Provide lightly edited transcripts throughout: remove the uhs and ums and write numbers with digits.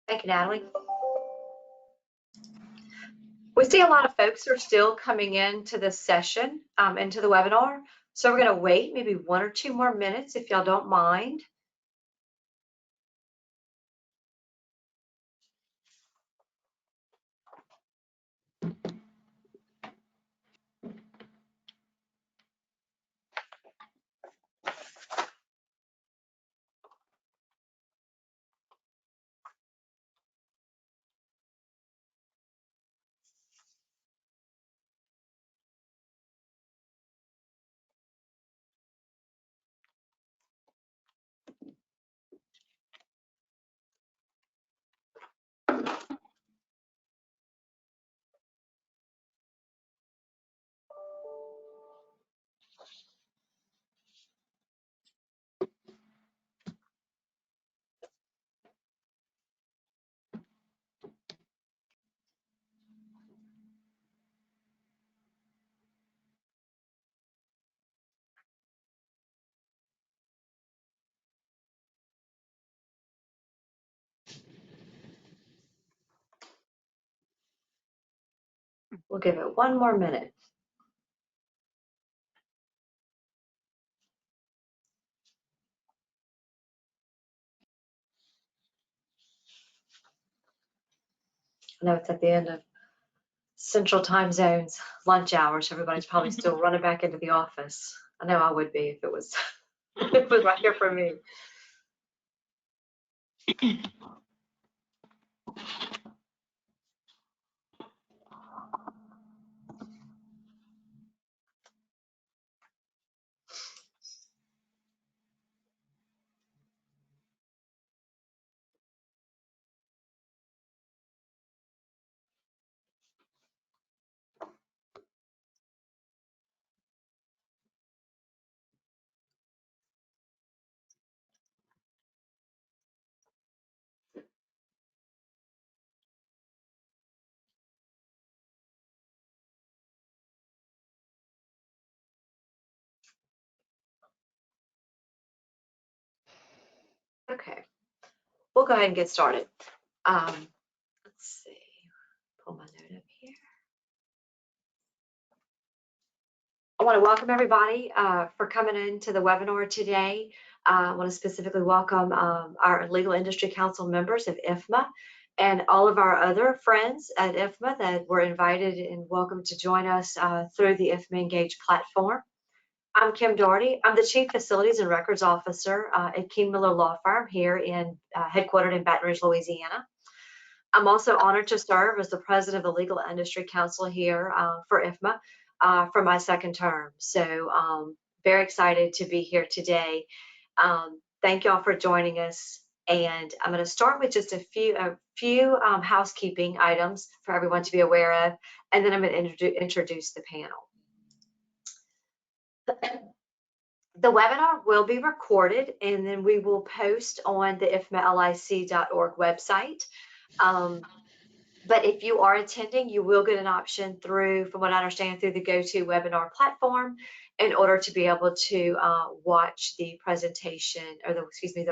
Thank you, Natalie. We see a lot of folks are still coming into this session, into the webinar. So we're going to wait maybe 1 or 2 more minutes if y'all don't mind. We'll give it 1 more minute. I know it's at the end of Central Time Zone's lunch hours. Everybody's probably still running back into the office. I know I would be if it was, if it was right here for me. Okay, we'll go ahead and get started. Let's see, pull my note up here. I want to welcome everybody for coming into the webinar today. I want to specifically welcome our Legal Industry Council members of IFMA and all of our other friends at IFMA that were invited and welcome to join us through the IFMA Engage platform. I'm Kim Doherty. I'm the Chief Facilities and Records Officer at King Miller Law Firm here in headquartered in Baton Rouge, Louisiana. I'm also honored to serve as the President of the Legal Industry Council here for IFMA for my 2nd term. So very excited to be here today. Thank y'all for joining us. And I'm going to start with just a few housekeeping items for everyone to be aware of, and then I'm going to introduce the panel. The webinar will be recorded and then we will post on the ifmalic.org website. But if you are attending, you will get an option through, from what I understand, through the GoToWebinar platform in order to be able to watch the presentation or the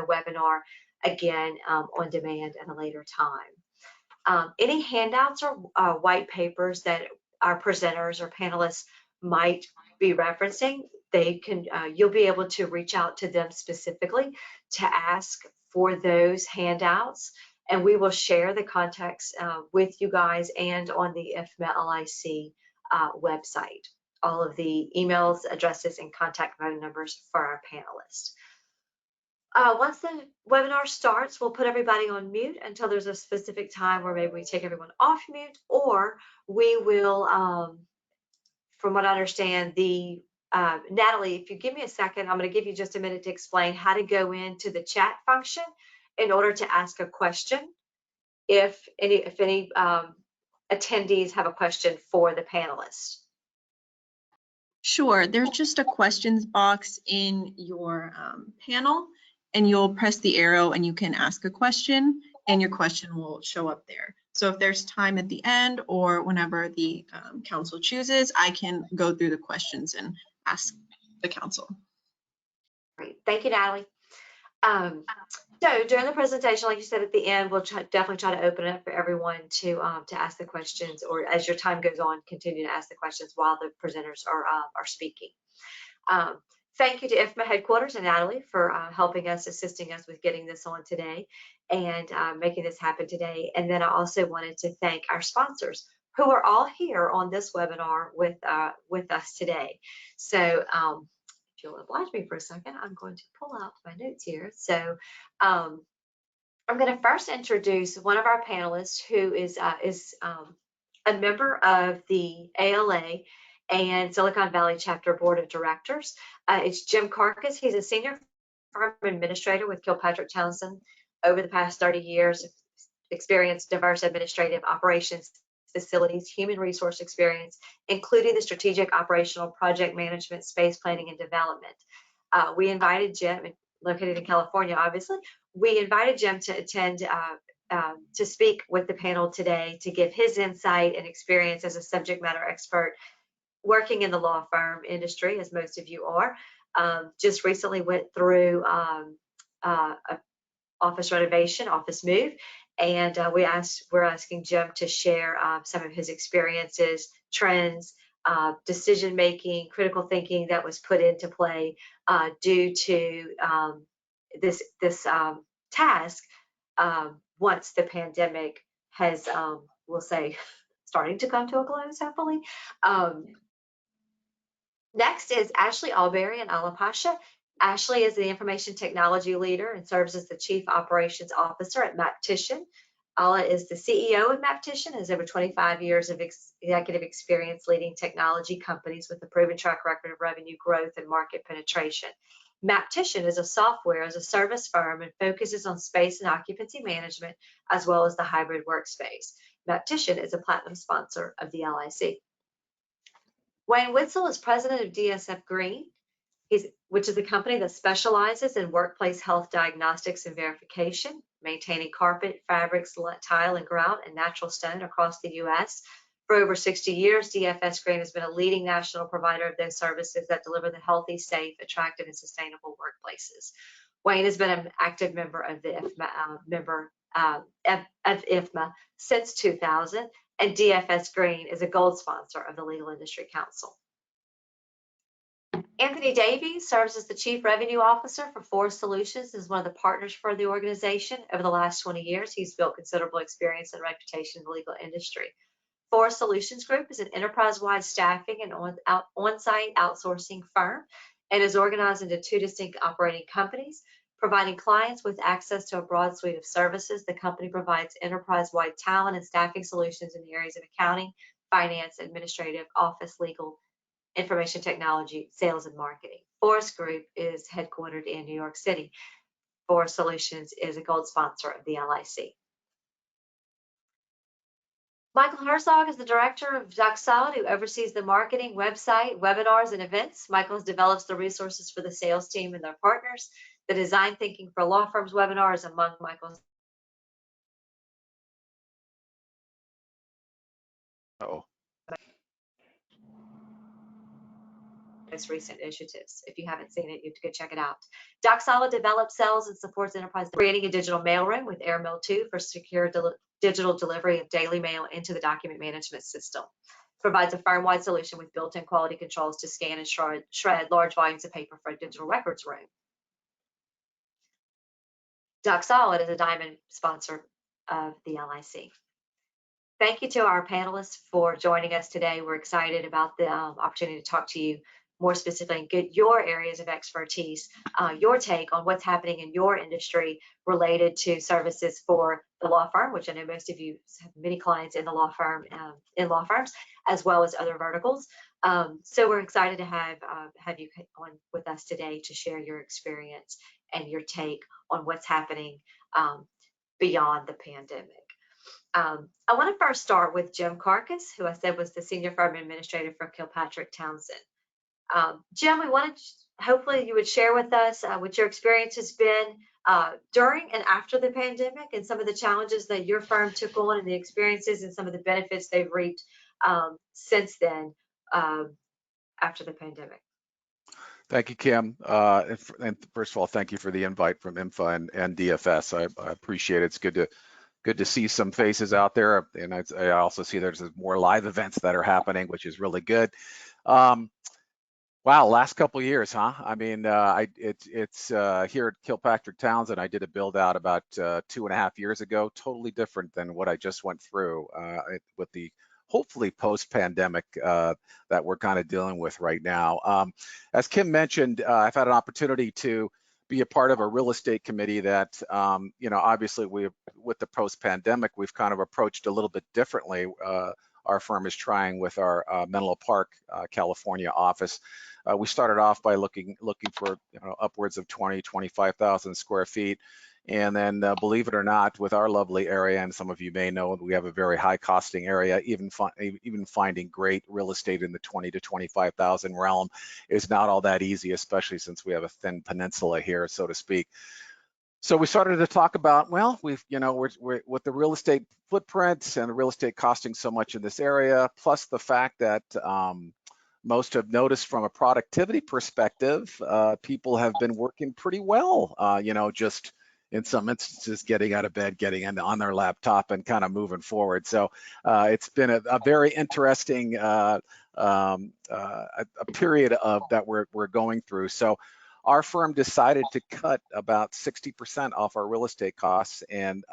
webinar again on demand at a later time. Any handouts or white papers that our presenters or panelists might be referencing, they can you'll be able to reach out to them specifically to ask for those handouts, and we will share the contacts with you guys and on the IFMA LIC website, all of the emails, addresses, and contact phone numbers for our panelists. Once the webinar starts, we'll put everybody on mute until there's a specific time where maybe we take everyone off mute, or we will, from what I understand, Natalie, if you give me a second, I'm going to give you just a minute to explain how to go into the chat function in order to ask a question if any attendees have a question for the panelists. Sure, there's just a questions box in your panel, and you'll press the arrow and you can ask a question and your question will show up there. So if there's time at the end or whenever the council chooses, I can go through the questions and ask the council. Great, thank you, Natalie. So during the presentation, like you said at the end, we'll definitely try to open it up for everyone to ask the questions, or as your time goes on, continue to ask the questions while the presenters are speaking. Thank you to IFMA headquarters and Natalie for helping us, assisting us with getting this on today and making this happen today. And then I also wanted to thank our sponsors who are all here on this webinar with us today. So if you'll oblige me for a second, I'm going to pull out my notes here. So I'm going to first introduce one of our panelists who is a member of the ALA and Silicon Valley Chapter Board of Directors. It's Jim Carcass. He's a senior firm administrator with Kilpatrick Townsend. Over the past 30 years, experienced diverse administrative operations, facilities, human resource experience, including the strategic, operational, project management, space planning, and development. We invited Jim, located in California, obviously. We invited Jim to attend to speak with the panel today to give his insight and experience as a subject matter expert working in the law firm industry, as most of you are. Just recently went through a office renovation, office move, and we're asking Jim to share some of his experiences, trends, decision making, critical thinking that was put into play due to this task once the pandemic has, we'll say, starting to come to a close, hopefully. Next is Ashley Alberry and Ala Pasha. Ashley is the information technology leader and serves as the chief operations officer at Maptician. Ala is the CEO of Maptician, has over 25 years of executive experience leading technology companies with a proven track record of revenue growth and market penetration. Maptician is a software as a service firm and focuses on space and occupancy management, as well as the hybrid workspace. Maptician is a platinum sponsor of the LIC. Wayne Witzel is president of DSF Green, which is a company that specializes in workplace health diagnostics and verification, maintaining carpet, fabrics, tile, and grout, and natural stone across the U.S. For over 60 years, DFS Green has been a leading national provider of those services that deliver the healthy, safe, attractive, and sustainable workplaces. Wayne has been an active member of the IFMA since 2000, and DFS Green is a gold sponsor of the Legal Industry Council. Anthony Davies serves as the Chief Revenue Officer for Forest Solutions, is one of the partners for the organization. Over the last 20 years, he's built considerable experience and reputation in the legal industry. Forest Solutions Group is an enterprise-wide staffing and on-site outsourcing firm and is organized into two distinct operating companies. Providing clients with access to a broad suite of services, the company provides enterprise-wide talent and staffing solutions in the areas of accounting, finance, administrative, office, legal, information technology, sales, and marketing. Forest Group is headquartered in New York City. Forest Solutions is a gold sponsor of the LIC. Michael Herzog is the director of DocSolid, who oversees the marketing, website, webinars, and events. Michael develops the resources for the sales team and their partners. The design thinking for law firms webinar is among Michael's most recent initiatives. If you haven't seen it, you have to go check it out. DocSolid develops, sells, and supports enterprise, creating a digital mailroom with AirMail 2 for secure digital delivery of daily mail into the document management system. Provides a firm-wide solution with built-in quality controls to scan and shred large volumes of paper for a digital records room. DocSolid is a diamond sponsor of the LIC. Thank you to our panelists for joining us today. We're excited about the opportunity to talk to you more specifically and get your areas of expertise, your take on what's happening in your industry related to services for the law firm, which I know most of you have many clients in the law firm, in law firms, as well as other verticals. So we're excited to have you on with us today to share your experience and your take on what's happening beyond the pandemic. I want to first start with Jim Carcass, who I said was the Senior Firm Administrator for Kilpatrick Townsend. Jim, we wanted, hopefully you would share with us what your experience has been during and after the pandemic and some of the challenges that your firm took on and the experiences and some of the benefits they've reaped since then after the pandemic. Thank you, Kim. And first of all, thank you for the invite from IMFA and DFS. I appreciate it. It's good to see some faces out there, and I also see there's more live events that are happening, which is really good. Wow, last couple of years, huh? I mean, it's here at Kilpatrick Townsend. I did a build out about 2.5 years ago. Totally different than what I just went through with the hopefully post-pandemic that we're kind of dealing with right now. As Kim mentioned, I've had an opportunity to be a part of a real estate committee that, obviously with the post-pandemic, we've kind of approached a little bit differently. Our firm is trying with our Menlo Park, California office. We started off by looking for upwards of 25,000 square feet. And then believe it or not, with our lovely area, and some of you may know, we have a very high costing area, even finding great real estate in the 20 to 25,000 realm is not all that easy, especially since we have a thin peninsula here, so to speak. So we started to talk about, well, we're with the real estate footprint and the real estate costing so much in this area, plus the fact that most have noticed from a productivity perspective, people have been working pretty well, just in some instances getting out of bed, getting on their laptop and kind of moving forward. So it's been a very interesting a period of that we're going through. So our firm decided to cut about 60% off our real estate costs and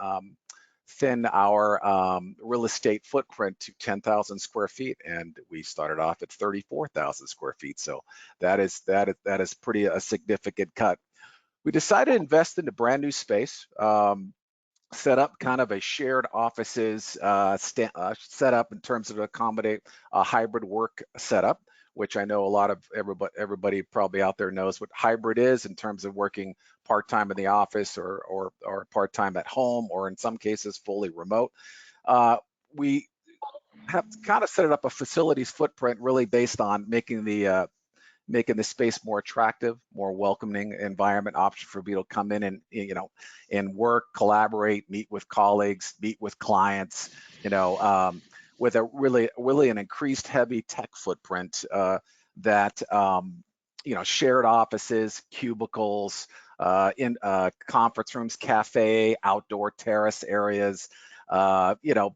thin our real estate footprint to 10,000 square feet, and we started off at 34,000 square feet. So that is pretty a significant cut. We decided to invest in a brand new space, set up kind of a shared offices setup in terms of accommodate a hybrid work setup, which I know a lot of everybody probably out there knows what hybrid is in terms of working part-time in the office or part-time at home, or in some cases fully remote. We have kind of set up a facilities footprint really based on making the space more attractive, more welcoming environment option for people to come in and work, collaborate, meet with colleagues, meet with clients, with a really an increased heavy tech footprint that shared offices, cubicles, in conference rooms, cafe, outdoor terrace areas,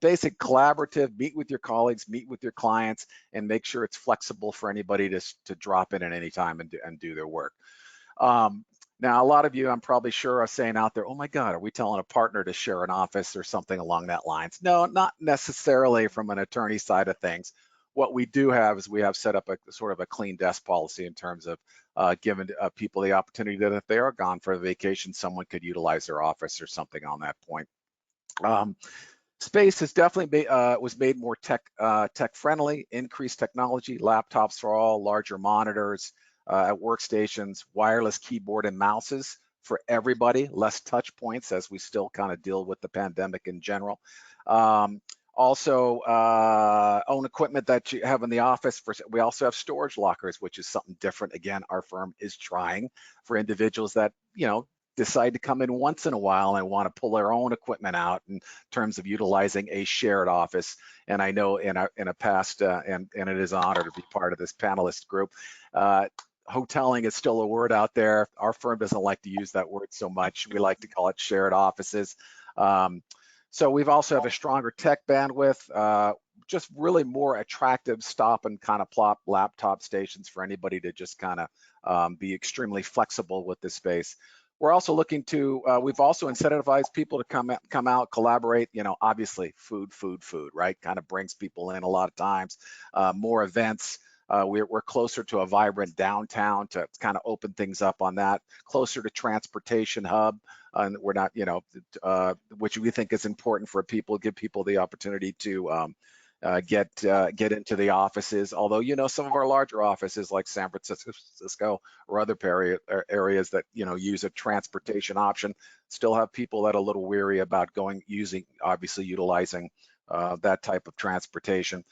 basic collaborative, meet with your colleagues, meet with your clients, and make sure it's flexible for anybody to drop in at any time and do their work. Now, a lot of you, I'm probably sure, are saying out there, oh my God, are we telling a partner to share an office or something along that lines? No, not necessarily from an attorney side of things. What we do have is we have set up a sort of a clean desk policy in terms of giving people the opportunity that if they are gone for a vacation, someone could utilize their office or something on that point. Space has definitely was made more tech friendly, increased technology, laptops for all, larger monitors at workstations, wireless keyboard and mouses for everybody, less touch points as we still kind of deal with the pandemic in general. Also, own equipment that you have in the office. We also have storage lockers, which is something different. Again, our firm is trying for individuals that, decide to come in once in a while and want to pull their own equipment out in terms of utilizing a shared office. And I know in a past, and it is an honor to be part of this panelist group, hoteling is still a word out there. Our firm doesn't like to use that word so much. We like to call it shared offices. So we've also have a stronger tech bandwidth, just really more attractive stop and kind of plop laptop stations for anybody to just kind of be extremely flexible with this space. We're also looking to, we've also incentivized people to come out, collaborate, obviously food, right? Kind of brings people in a lot of times, more events. We're closer to a vibrant downtown to kind of open things up on that, closer to transportation hub. And we're not, which we think is important for people, give people the opportunity to get into the offices. Although, some of our larger offices like San Francisco or other areas that, use a transportation option, still have people that are a little weary about utilizing that type of transportation.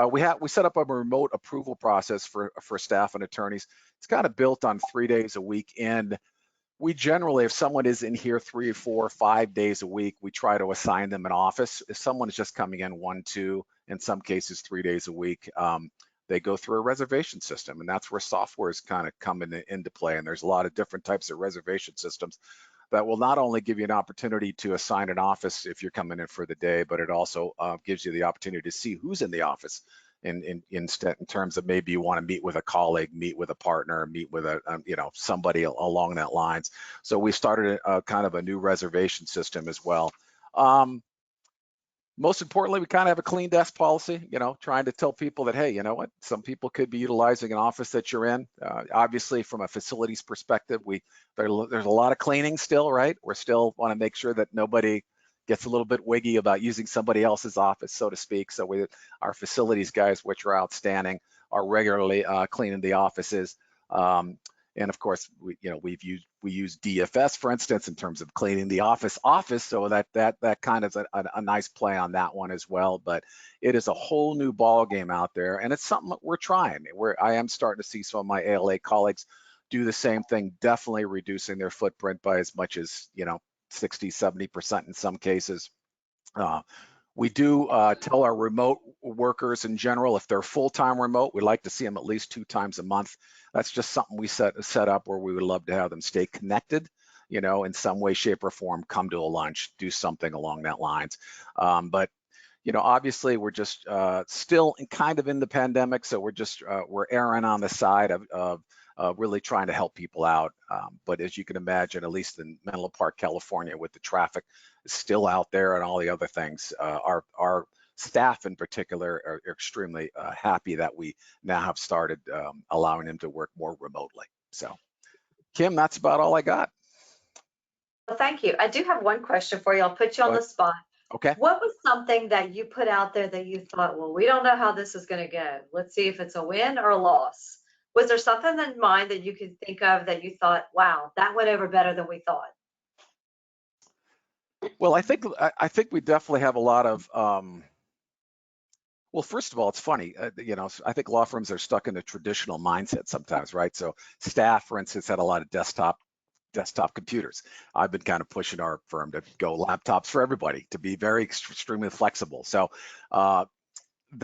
We set up a remote approval process for staff and attorneys. It's kind of built on 3 days a week. And we generally, if someone is in here 3, 4, 5 days a week, we try to assign them an office. If someone is just coming in 1, 2, in some cases 3 days a week, they go through a reservation system, and that's where software is kind of coming into play. And there's a lot of different types of reservation systems that will not only give you an opportunity to assign an office if you're coming in for the day, but it also gives you the opportunity to see who's in the office in terms of maybe you want to meet with a colleague, meet with a partner, meet with a somebody along that lines. So we started a kind of a new reservation system as well. Most importantly, we kind of have a clean desk policy, trying to tell people that, hey, you know what, some people could be utilizing an office that you're in. Obviously, from a facilities perspective, there's a lot of cleaning still, right? We still want to make sure that nobody gets a little bit wiggy about using somebody else's office, so to speak. So our facilities guys, which are outstanding, are regularly cleaning the offices. And of course, we use DFS, for instance, in terms of cleaning the office. So that kind of a nice play on that one as well. But it is a whole new ball game out there, and it's something that we're trying. I am starting to see some of my ALA colleagues do the same thing, definitely reducing their footprint by as much as 60, 70% in some cases. We do tell our remote workers in general, if they're full-time remote, we like to see them at least 2 times a month. That's just something we set up where we would love to have them stay connected, in some way, shape, or form, come to a lunch, do something along that lines. But obviously we're just still kind of in the pandemic, so we're erring on the side of really trying to help people out. But as you can imagine, at least in Menlo Park, California, with the traffic still out there and all the other things, our staff in particular are extremely happy that we now have started allowing them to work more remotely. So, Kim, that's about all I got. Well, thank you. I do have one question for you. I'll put you on the spot. Okay. What was something that you put out there that you thought, well, we don't know how this is going to go. Let's see if it's a win or a loss. Was there something in mind that you could think of that you thought, wow, that went over better than we thought? Well, I think we definitely have a lot of, well, first of all, it's funny, I think law firms are stuck in a traditional mindset sometimes, right? So staff, for instance, had a lot of desktop computers. I've been kind of pushing our firm to go laptops for everybody, to be very extremely flexible. So that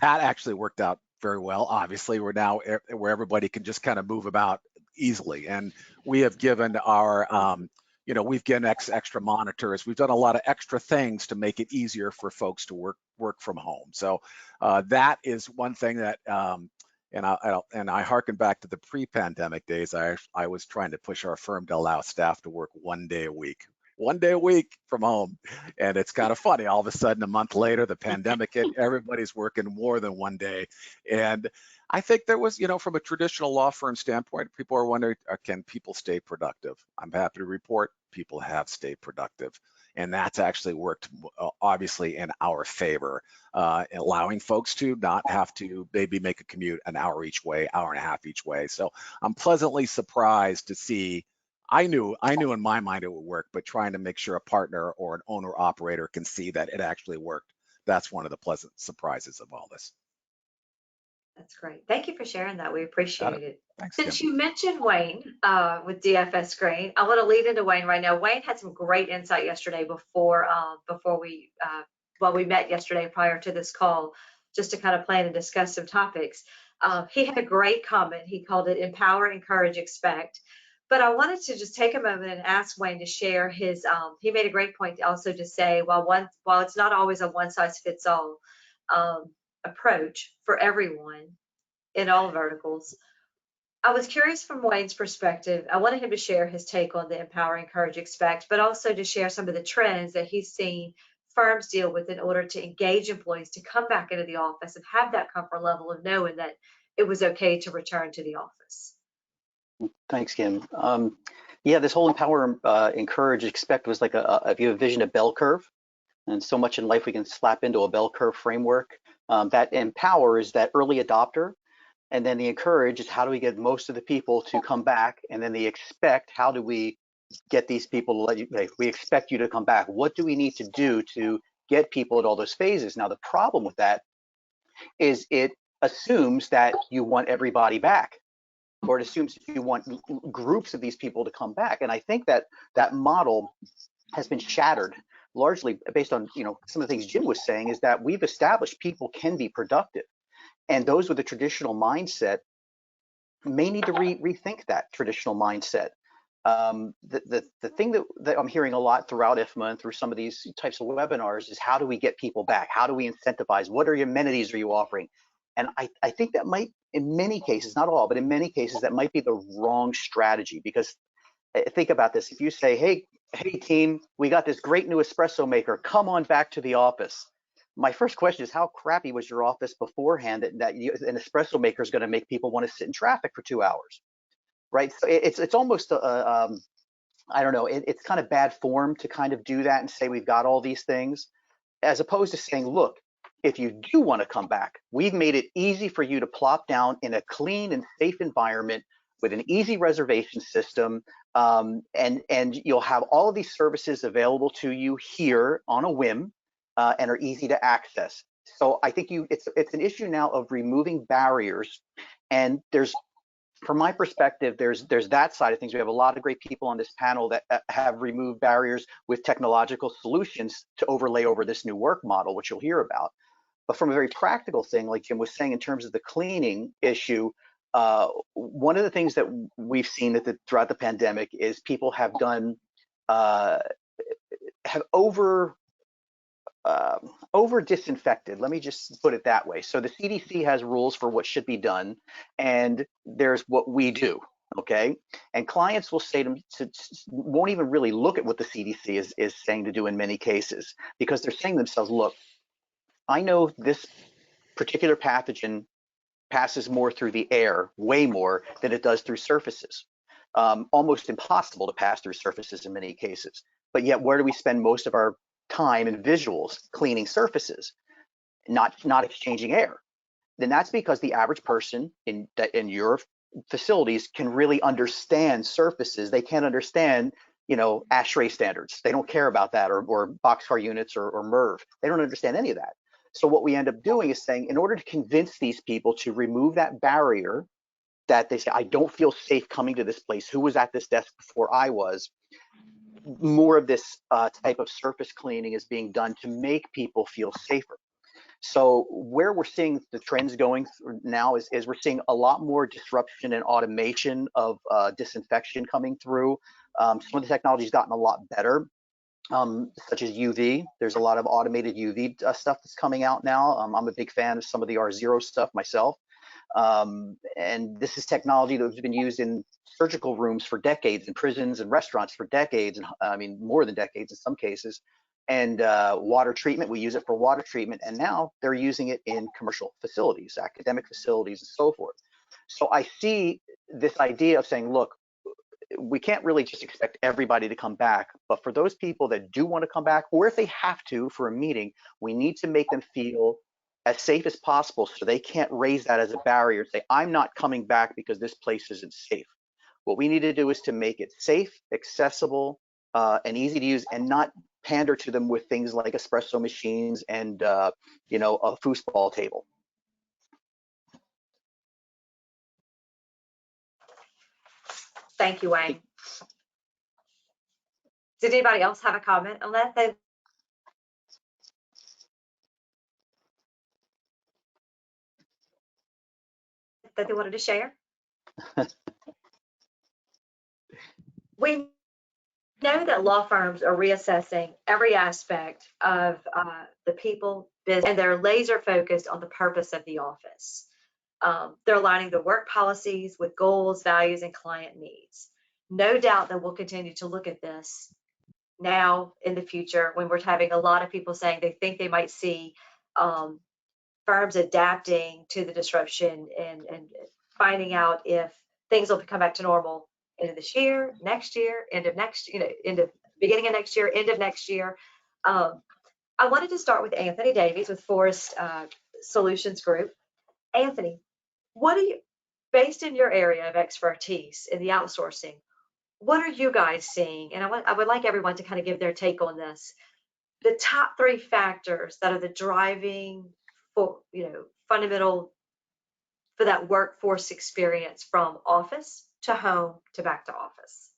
actually worked out very well. Obviously, we're now where everybody can just kind of move about easily. And we have given our, we've given extra monitors. We've done a lot of extra things to make it easier for folks to work from home. So that is one thing that, and I harken back to the pre-pandemic days. I was trying to push our firm to allow staff to work 1 day a week. 1 day a week from home. And it's kind of funny, all of a sudden a month later, the pandemic hit, everybody's working more than 1 day. And I think there was, from a traditional law firm standpoint, people are wondering, can people stay productive? I'm happy to report people have stayed productive. And that's actually worked obviously in our favor, allowing folks to not have to maybe make a commute an hour each way, hour and a half each way. So I'm pleasantly surprised to see. I knew in my mind it would work, but trying to make sure a partner or an owner operator can see that it actually worked, that's one of the pleasant surprises of all this. That's great. Thank you for sharing that. We appreciate it. Thanks, Since Kim. you mentioned Wayne with DFS Screen, I want to lead into Wayne right now. Wayne had some great insight yesterday before we met yesterday prior to this call, just to kind of plan and discuss some topics. He had a great comment. He called it empower, encourage, expect. But I wanted to just take a moment and ask Wayne to share his. He made a great point also to say, while it's not always a one size fits all approach for everyone in all verticals, I was curious from Wayne's perspective. I wanted him to share his take on the empower, encourage, expect, but also to share some of the trends that he's seen firms deal with in order to engage employees to come back into the office and have that comfort level of knowing that it was okay to return to the office. Thanks, Kim. Yeah, this whole empower, encourage, expect was like if you envision a bell curve, and so much in life we can slap into a bell curve framework. That empower is that early adopter, and then the encourage is how do we get most of the people to come back, and then the expect, how do we get these people to we expect you to come back. What do we need to do to get people at all those phases? Now, the problem with that is it assumes that you want everybody back, or it assumes you want groups of these people to come back. And I think that that model has been shattered largely based on some of the things Jim was saying, is that we've established people can be productive. And those with a traditional mindset may need to rethink that traditional mindset. The thing that I'm hearing a lot throughout IFMA and through some of these types of webinars is, how do we get people back? How do we incentivize? What amenities are you offering? And I think that might, in many cases, not all, but in many cases, that might be the wrong strategy. Because think about this. If you say, hey team, we got this great new espresso maker, come on back to the office. My first question is, how crappy was your office beforehand that an espresso maker is going to make people want to sit in traffic for 2 hours, right? So it's almost I don't know, it's kind of bad form to kind of do that and say we've got all these things, as opposed to saying, look, if you do want to come back, we've made it easy for you to plop down in a clean and safe environment with an easy reservation system, and you'll have all of these services available to you here on a whim, and are easy to access. So I think it's an issue now of removing barriers, and from my perspective, there's that side of things. We have a lot of great people on this panel that have removed barriers with technological solutions to overlay over this new work model, which you'll hear about. But from a very practical thing, like Jim was saying, in terms of the cleaning issue, one of the things that we've seen throughout the pandemic is people have done, have over disinfected. Let me just put it that way. So the CDC has rules for what should be done, and there's what we do. Okay, and clients will say won't even really look at what the CDC is saying to do in many cases, because they're saying to themselves, look, I know this particular pathogen passes more through the air, way more than it does through surfaces. Almost impossible to pass through surfaces in many cases. But yet, where do we spend most of our time and visuals? Cleaning surfaces, not exchanging air. Then that's because the average person in your facilities can really understand surfaces. They can't understand, ASHRAE standards. They don't care about that, or boxcar units or MERV. They don't understand any of that. So what we end up doing is saying, in order to convince these people to remove that barrier, that they say, I don't feel safe coming to this place. Who was at this desk before I was? More of this type of surface cleaning is being done to make people feel safer. So where we're seeing the trends going now is we're seeing a lot more disruption and automation of disinfection coming through. Some of the technology's gotten a lot better, such as UV. There's a lot of automated UV stuff that's coming out now. I'm a big fan of some of the R0 stuff myself. And this is technology that's been used in surgical rooms for decades, in prisons and restaurants for decades, and I mean more than decades in some cases. And water treatment, we use it for water treatment, and now they're using it in commercial facilities, academic facilities, and so forth. So I see this idea of saying, look, we can't really just expect everybody to come back, but for those people that do want to come back, or if they have to for a meeting, we need to make them feel as safe as possible, so they can't raise that as a barrier and say, I'm not coming back because this place isn't safe. What we need to do is to make it safe, accessible, and easy to use, and not pander to them with things like espresso machines and a foosball table. Thank you, Wayne. Did anybody else have a comment on that that they wanted to share? We know that law firms are reassessing every aspect of the people business, and they're laser focused on the purpose of the office. They're aligning the work policies with goals, values, and client needs. No doubt that we'll continue to look at this now in the future, when we're having a lot of people saying they think they might see firms adapting to the disruption and finding out if things will come back to normal end of this year, next year, end of next, end of beginning of next year, end of next year. I wanted to start with Anthony Davies with Forest Solutions Group. Anthony, what are you, based in your area of expertise in the outsourcing, what are you guys seeing? And I would like everyone to kind of give their take on this. The top 3 factors that are the driving for, fundamental for that workforce experience from office to home to back to office.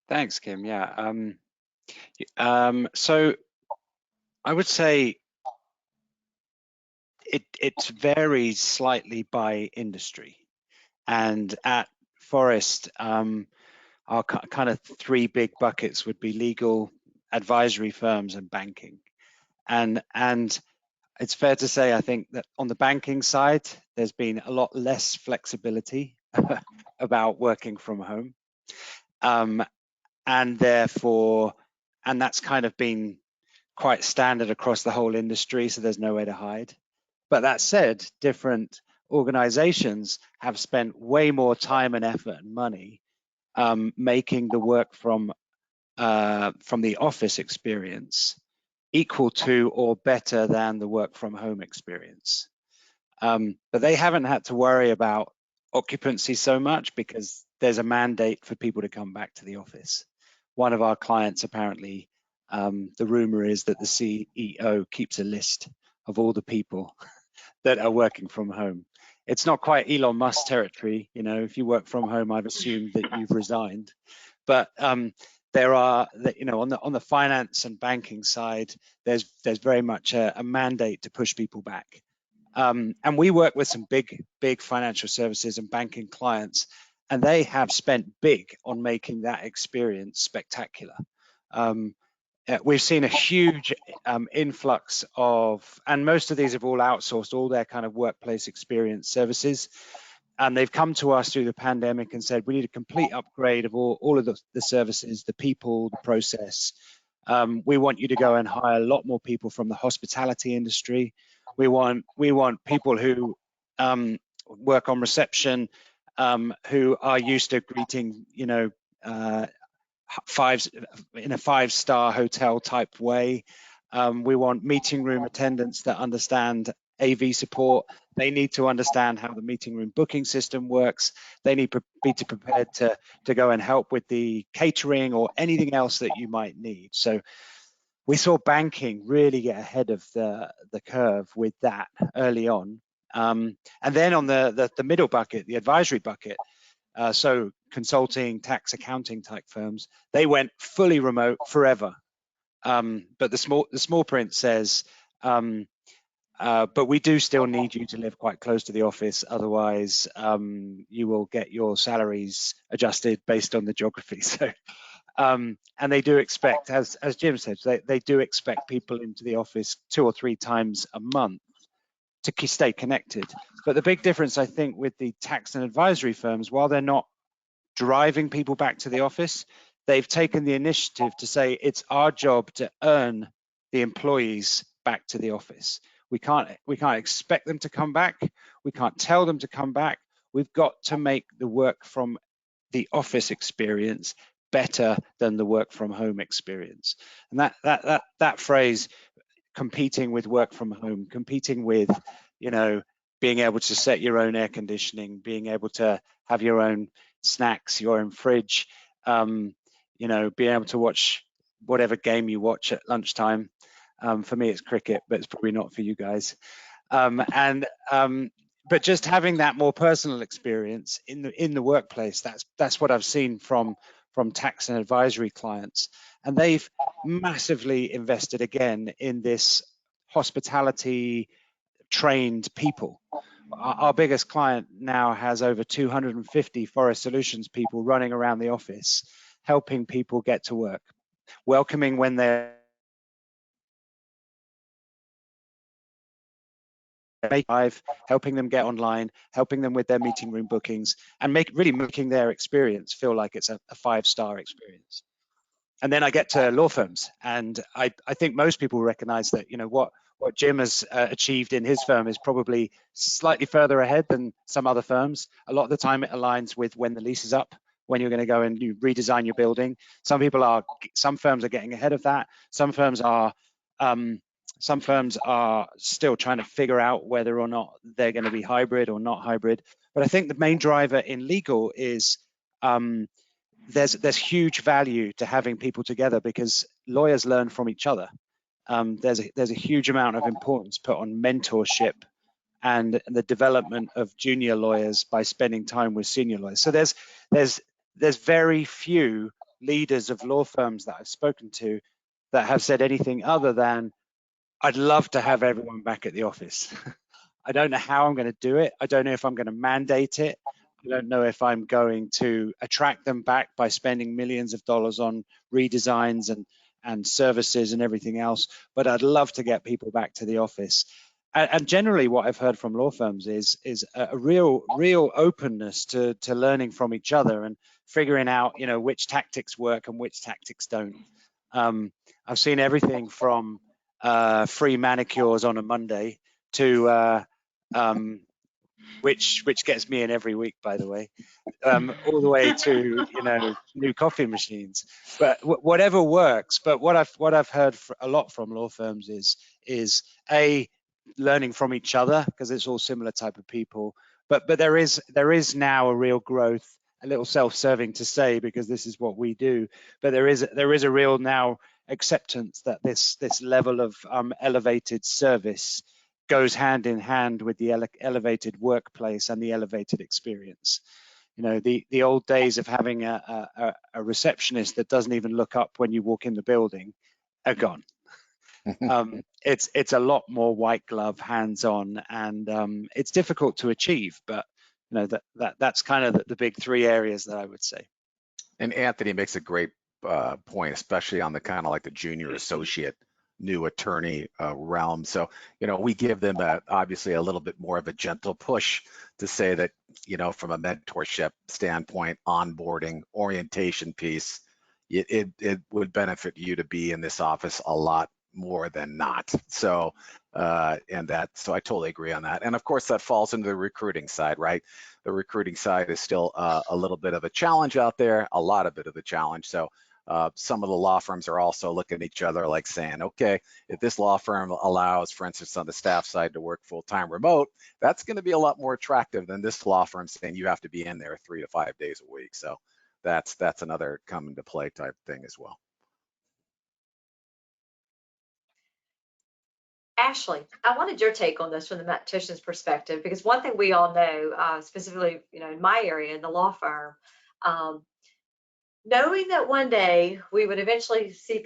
Thanks, Kim. Yeah. So I would say it varies slightly by industry. And at Forest, our kind of three big buckets would be legal, advisory firms, and banking. And it's fair to say, I think, that on the banking side, there's been a lot less flexibility about working from home. And therefore, and that's kind of been quite standard across the whole industry, so there's nowhere to hide. But that said, different organizations have spent way more time and effort and money making the work from the office experience equal to or better than the work from home experience. But they haven't had to worry about occupancy so much because there's a mandate for people to come back to the office. One of our clients, apparently, the rumor is that the CEO keeps a list of all the people that are working from home. It's not quite Elon Musk territory, you know, if you work from home, I've assumed that you've resigned. But there are, you know, on the finance and banking side, there's very much a mandate to push people back. And we work with some big financial services and banking clients, and they have spent big on making that experience spectacular. We've seen a huge influx of, and most of these have all outsourced all their kind of workplace experience services. And they've come to us through the pandemic and said, we need a complete upgrade of all of the services, the people, the process. We want you to go and hire a lot more people from the hospitality industry. We want people who work on reception, who are used to greeting, you know, in a five-star hotel type way. We want meeting room attendants that understand AV support. They need to understand how the meeting room booking system works. They need to be prepared to go and help with the catering or anything else that you might need. So we saw banking really get ahead of the curve with that early on. And then on the middle bucket, the advisory bucket, so consulting, tax, accounting type firms, they went fully remote forever. But the small print says, but we do still need you to live quite close to the office. Otherwise, you will get your salaries adjusted based on the geography. So, and they do expect, as Jim said, they do expect people into the office 2 or 3 times a month to stay connected. But the big difference, I think, with the tax and advisory firms, while they're not driving people back to the office, they've taken the initiative to say it's our job to earn the employees back to the office. We can't expect them to come back. We can't tell them to come back. We've got to make the work from the office experience better than the work from home experience. And that phrase, competing with work from home, competing with, you know, being able to set your own air conditioning, being able to have your own snacks, your own fridge, you know, being able to watch whatever game you watch at lunchtime. For me, it's cricket, but it's probably not for you guys. But just having that more personal experience in the workplace, that's what I've seen from tax and advisory clients. And they've massively invested again in this hospitality trained people. Our biggest client now has over 250 Forest Solutions people running around the office, helping people get to work, welcoming when they're live, helping them get online, helping them with their meeting room bookings, and really making their experience feel like it's a 5-star experience. And then I get to law firms, and I think most people recognize that, you know, what Jim has achieved in his firm is probably slightly further ahead than some other firms. A lot of the time it aligns with when the lease is up, when you're going to go and you redesign your building. Some firms are getting ahead of that. Some firms are still trying to figure out whether or not they're going to be hybrid or not hybrid. But I think the main driver in legal is there's huge value to having people together because lawyers learn from each other. There's a huge amount of importance put on mentorship and the development of junior lawyers by spending time with senior lawyers. So there's very few leaders of law firms that I've spoken to that have said anything other than, I'd love to have everyone back at the office. I don't know how I'm going to do it. I don't know if I'm going to mandate it. I don't know if I'm going to attract them back by spending millions of dollars on redesigns and services and everything else, but I'd love to get people back to the office. And generally what I've heard from law firms is a real openness to learning from each other and figuring out, you know, which tactics work and which tactics don't. I've seen everything from free manicures on a Monday to which gets me in every week, by the way, all the way to, you know, new coffee machines. But whatever works. But what I've heard a lot from law firms is a learning from each other, because it's all similar type of people. But there is now a real growth, a little self-serving to say, because this is what we do. But there is a real now acceptance that this level of elevated service goes hand in hand with the elevated workplace and the elevated experience. You know, the old days of having a receptionist that doesn't even look up when you walk in the building are gone. It's a lot more white glove, hands-on, and it's difficult to achieve. But you know, that's kind of the big three areas that I would say. And Anthony makes a great point, especially on the kind of like the junior associate new attorney realm. So, you know, we give them obviously a little bit more of a gentle push to say that, you know, from a mentorship standpoint, onboarding, orientation piece, it would benefit you to be in this office a lot more than not. So, so I totally agree on that. And of course, that falls into the recruiting side, right? The recruiting side is still a little bit of a challenge out there, a lot of bit of a challenge. So some of the law firms are also looking at each other like saying, okay, if this law firm allows, for instance, on the staff side to work full-time remote, that's going to be a lot more attractive than this law firm saying you have to be in there 3 to 5 days a week. So that's another come into play type thing as well. Ashley, I wanted your take on this from the mathematician's perspective, because one thing we all know, specifically, you know, in my area, in the law firm, knowing that one day we would eventually see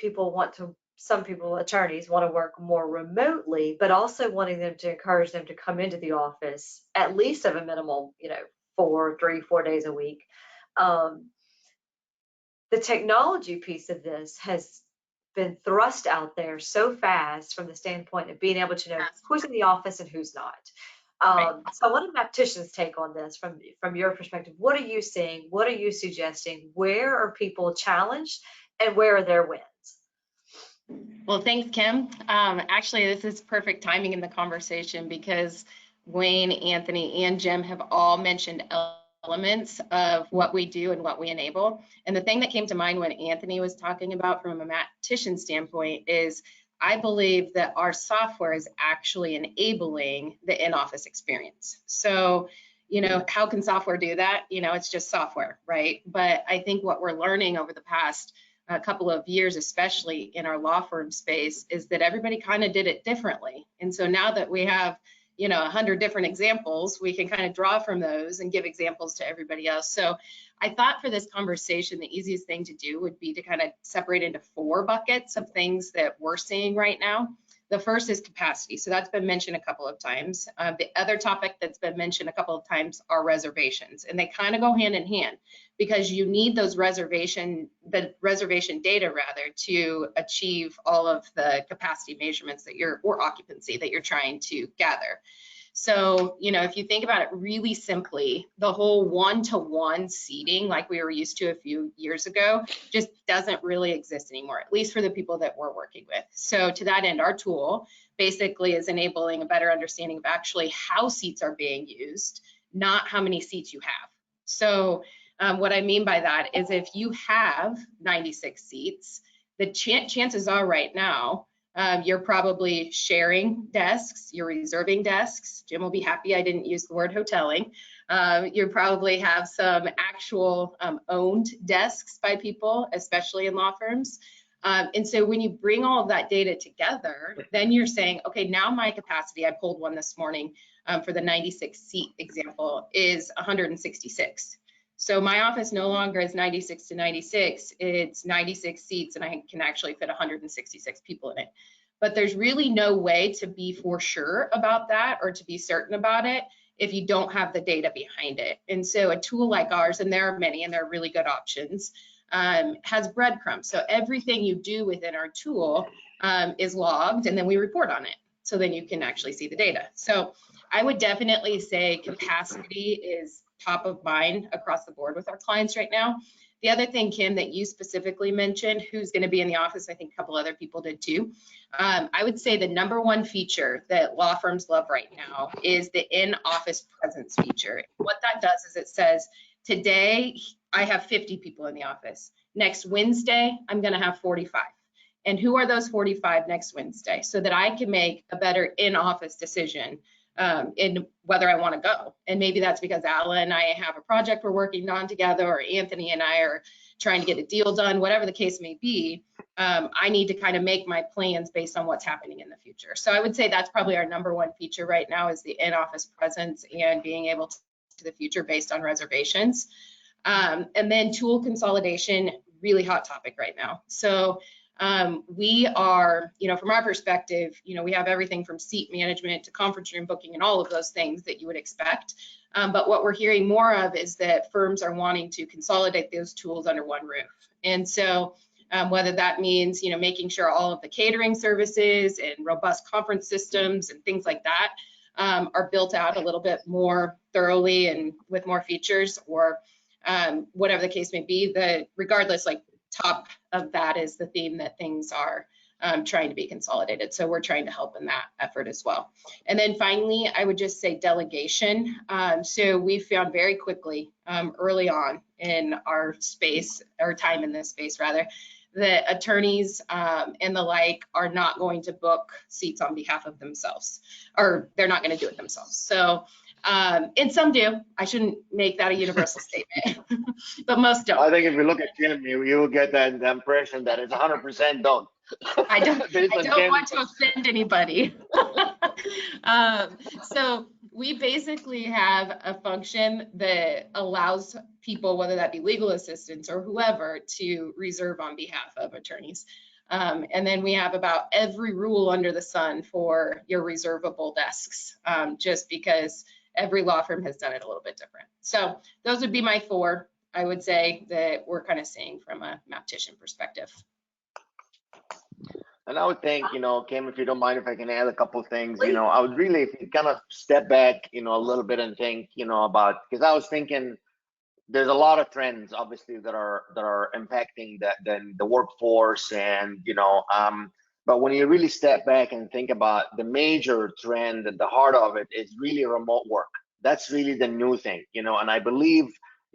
some people, attorneys, want to work more remotely, but also wanting them to encourage them to come into the office at least of a minimal, you know, 4 days a week. The technology piece of this has been thrust out there so fast from the standpoint of being able to know who's in the office and who's not. So what are mathematicians' take on this from your perspective? What are you seeing? What are you suggesting? Where are people challenged and where are their wins? Well, thanks, Kim. Actually, this is perfect timing in the conversation because Wayne, Anthony, and Jim have all mentioned elements of what we do and what we enable. And the thing that came to mind when Anthony was talking about from a mathematician standpoint is I believe that our software is actually enabling the in-office experience. So, you know, how can software do that? You know, it's just software, right? But I think what we're learning over the past couple of years, especially in our law firm space, is that everybody kind of did it differently. And so now that we have, you know, 100 different examples, we can kind of draw from those and give examples to everybody else. So I thought for this conversation, the easiest thing to do would be to kind of separate into 4 buckets of things that we're seeing right now. The first is capacity. So that's been mentioned a couple of times. The other topic that's been mentioned a couple of times are reservations, and they kind of go hand in hand because you need those reservation data rather to achieve all of the capacity measurements that or occupancy that you're trying to gather. So, you know, if you think about it really simply, the whole one-to-one seating like we were used to a few years ago just doesn't really exist anymore, at least for the people that we're working with. So to that end, our tool basically is enabling a better understanding of actually how seats are being used, not how many seats you have. So what I mean by that is if you have 96 seats, the chances are right now, you're probably sharing desks, you're reserving desks. Jim will be happy I didn't use the word hoteling. You probably have some actual owned desks by people, especially in law firms. And so when you bring all of that data together, then you're saying, okay, now my capacity, I pulled one this morning for the 96 seat example, is 166. So my office no longer is 96 to 96, it's 96 seats and I can actually fit 166 people in it. but there's really no way to be for sure about that or to be certain about it if you don't have the data behind it. And so a tool like ours, and there are many, and they're really good options, has breadcrumbs. So everything you do within our tool is logged, and then we report on it. So then you can actually see the data. So I would definitely say capacity is top of mind across the board with our clients right now. The other thing, Kim, that you specifically mentioned, who's going to be in the office, I think a couple other people did too. I would say the number one feature that law firms love right now is the in-office presence feature. What that does is it says, today I have 50 people in the office. Next Wednesday, I'm going to have 45. And who are those 45 next Wednesday? So that I can make a better in-office decision in whether I want to go. And maybe that's because Alan and I have a project we're working on together, or Anthony and I are trying to get a deal done, whatever the case may be. I need to kind of make my plans based on what's happening in the future. So I would say that's probably our number one feature right now, is the in-office presence and being able to the future based on reservations. And then tool consolidation, really hot topic right now. So we are, from our perspective, we have everything from seat management to conference room booking and all of those things that you would expect. But what we're hearing more of is that firms are wanting to consolidate those tools under one roof. And so whether that means, making sure all of the catering services and robust conference systems and things like that are built out a little bit more thoroughly and with more features, or whatever the case may be, regardless, like, top of that is the theme that things are trying to be consolidated. So we're trying to help in that effort as well. And then finally, I would just say delegation. So we found very quickly early on in our space, or time in this space rather, that attorneys and the like are not going to book seats on behalf of themselves, or they're not going to do it themselves. So and some do. I shouldn't make that a universal statement, but most don't. I think if you look at Jim, you will get that impression that it's 100% done. I don't want to offend anybody. So we basically have a function that allows people, whether that be legal assistants or whoever, to reserve on behalf of attorneys. And then we have about every rule under the sun for your reservable desks, just because every law firm has done it a little bit different. So those would be my four, I would say, that we're kind of seeing from a mathematician perspective. And I would think, Kim, if you don't mind, if I can add a couple of things, I would really, if you kind of step back, a little bit and think, about, because I was thinking there's a lot of trends, obviously, that are impacting the workforce, and, but when you really step back and think about the major trend at the heart of it is really remote work. That's really the new thing, and I believe,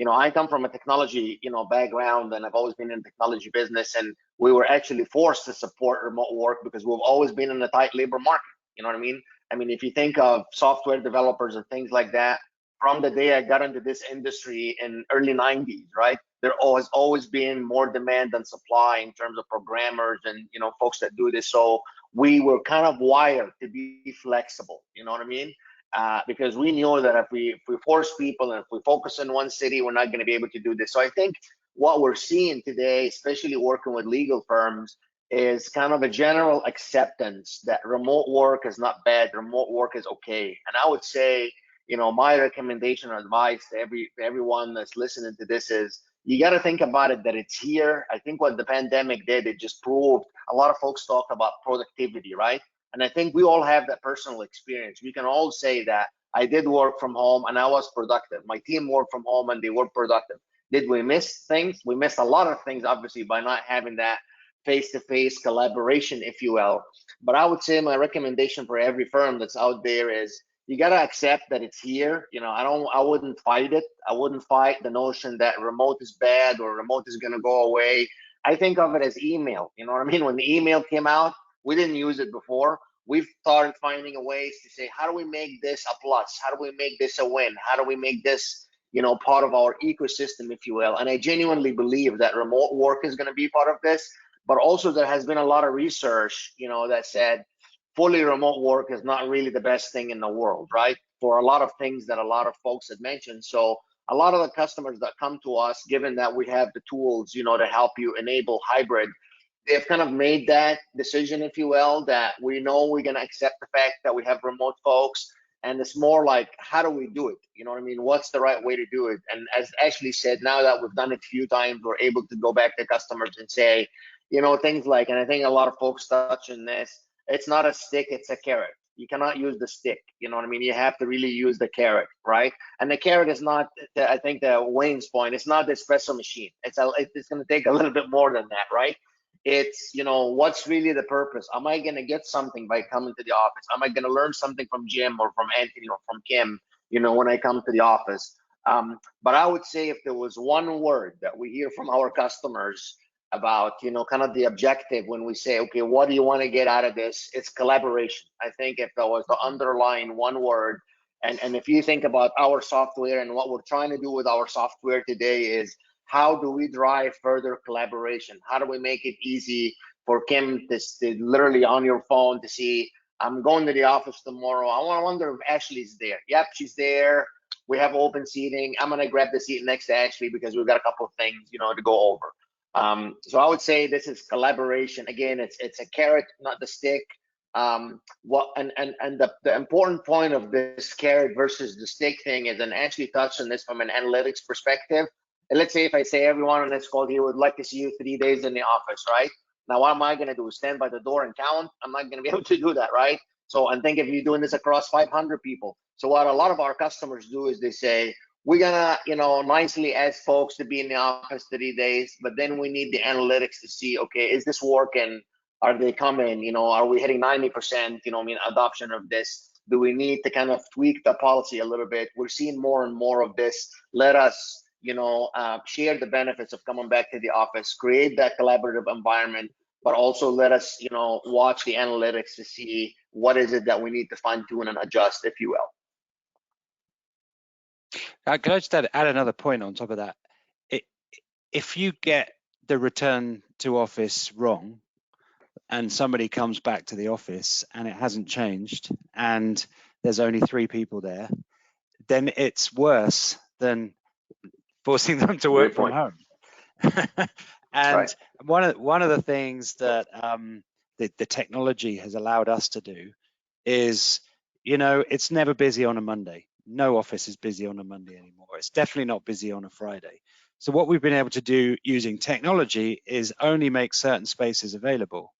I come from a technology, background, and I've always been in the technology business, and we were actually forced to support remote work because we've always been in a tight labor market. You know what I mean? I mean, if you think of software developers and things like that, from the day I got into this industry in early 90s, right? There has always been more demand than supply in terms of programmers and, folks that do this. So we were kind of wired to be flexible, you know what I mean? Because we knew that if we force people and if we focus in one city, we're not going to be able to do this. So I think what we're seeing today, especially working with legal firms, is kind of a general acceptance that remote work is not bad, remote work is okay. And I would say, my recommendation or advice to everyone that's listening to this is, you got to think about it that it's here. I think what the pandemic did, it just proved, a lot of folks talk about productivity, right? And I think we all have that personal experience. We can all say that I did work from home and I was productive. My team worked from home and they were productive. Did we miss things? We missed a lot of things, obviously, by not having that face-to-face collaboration, if you will. But I would say my recommendation for every firm that's out there is, you got to accept that it's here. I wouldn't fight it. I wouldn't fight the notion that remote is bad or remote is going to go away. I think of it as email. You know what I mean? When the email came out, we didn't use it before. We've started finding ways to say, how do we make this a plus? How do we make this a win? How do we make this, part of our ecosystem, if you will? And I genuinely believe that remote work is going to be part of this. But also there has been a lot of research, that said, fully remote work is not really the best thing in the world, right? For a lot of things that a lot of folks had mentioned. So a lot of the customers that come to us, given that we have the tools, to help you enable hybrid, they've kind of made that decision, if you will, that we know we're going to accept the fact that we have remote folks. And it's more like, how do we do it? You know what I mean? What's the right way to do it? And as Ashley said, now that we've done it a few times, we're able to go back to customers and say, you know, things like, and I think a lot of folks touch on this, it's not a stick, it's a carrot. You cannot use the stick, you know what I mean? You have to really use the carrot, right? And the carrot is not, I think Wayne's point, it's not the espresso machine. It's going to take a little bit more than that, right? It's, you know, what's really the purpose? Am I going to get something by coming to the office? Am I going to learn something from Jim or from Anthony or from Kim, you know, when I come to the office? But I would say if there was one word that we hear from our customers about, you know, kind of the objective when we say, okay, what do you want to get out of this? It's collaboration. I think if that was the underlying one word, and if you think about our software and what we're trying to do with our software today is, how do we drive further collaboration? How do we make it easy for Kim to literally on your phone to see, I'm going to the office tomorrow. I wonder if Ashley's there. Yep, she's there. We have open seating. I'm going to grab the seat next to Ashley because we've got a couple of things, you know, to go over. So I would say this is collaboration. Again, it's a carrot, not the stick. The important point of this carrot versus the stick thing is, and Ashley touched on this from an analytics perspective. And let's say if I say everyone on this call here would like to see you 3 days in the office, right? Now, what am I going to do? Stand by the door and count? I'm not going to be able to do that, right? So, and think if you're doing this across 500 people. So what a lot of our customers do is they say, we're going to, you know, nicely ask folks to be in the office 3 days, but then we need the analytics to see, okay, is this working? Are they coming? You know, are we hitting 90%, you know, I mean, adoption of this? Do we need to kind of tweak the policy a little bit? We're seeing more and more of this. Let us, you know, share the benefits of coming back to the office, create that collaborative environment, but also let us, you know, watch the analytics to see what is it that we need to fine tune and adjust, if you will. Can I just add another point on top of that? If you get the return to office wrong and somebody comes back to the office and it hasn't changed and there's only 3 people there, then it's worse than forcing them to work from home. And right. one of the things that the technology has allowed us to do is, you know, it's never busy on a Monday. No office is busy on a Monday anymore. It's definitely not busy on a Friday. So what we've been able to do using technology is only make certain spaces available.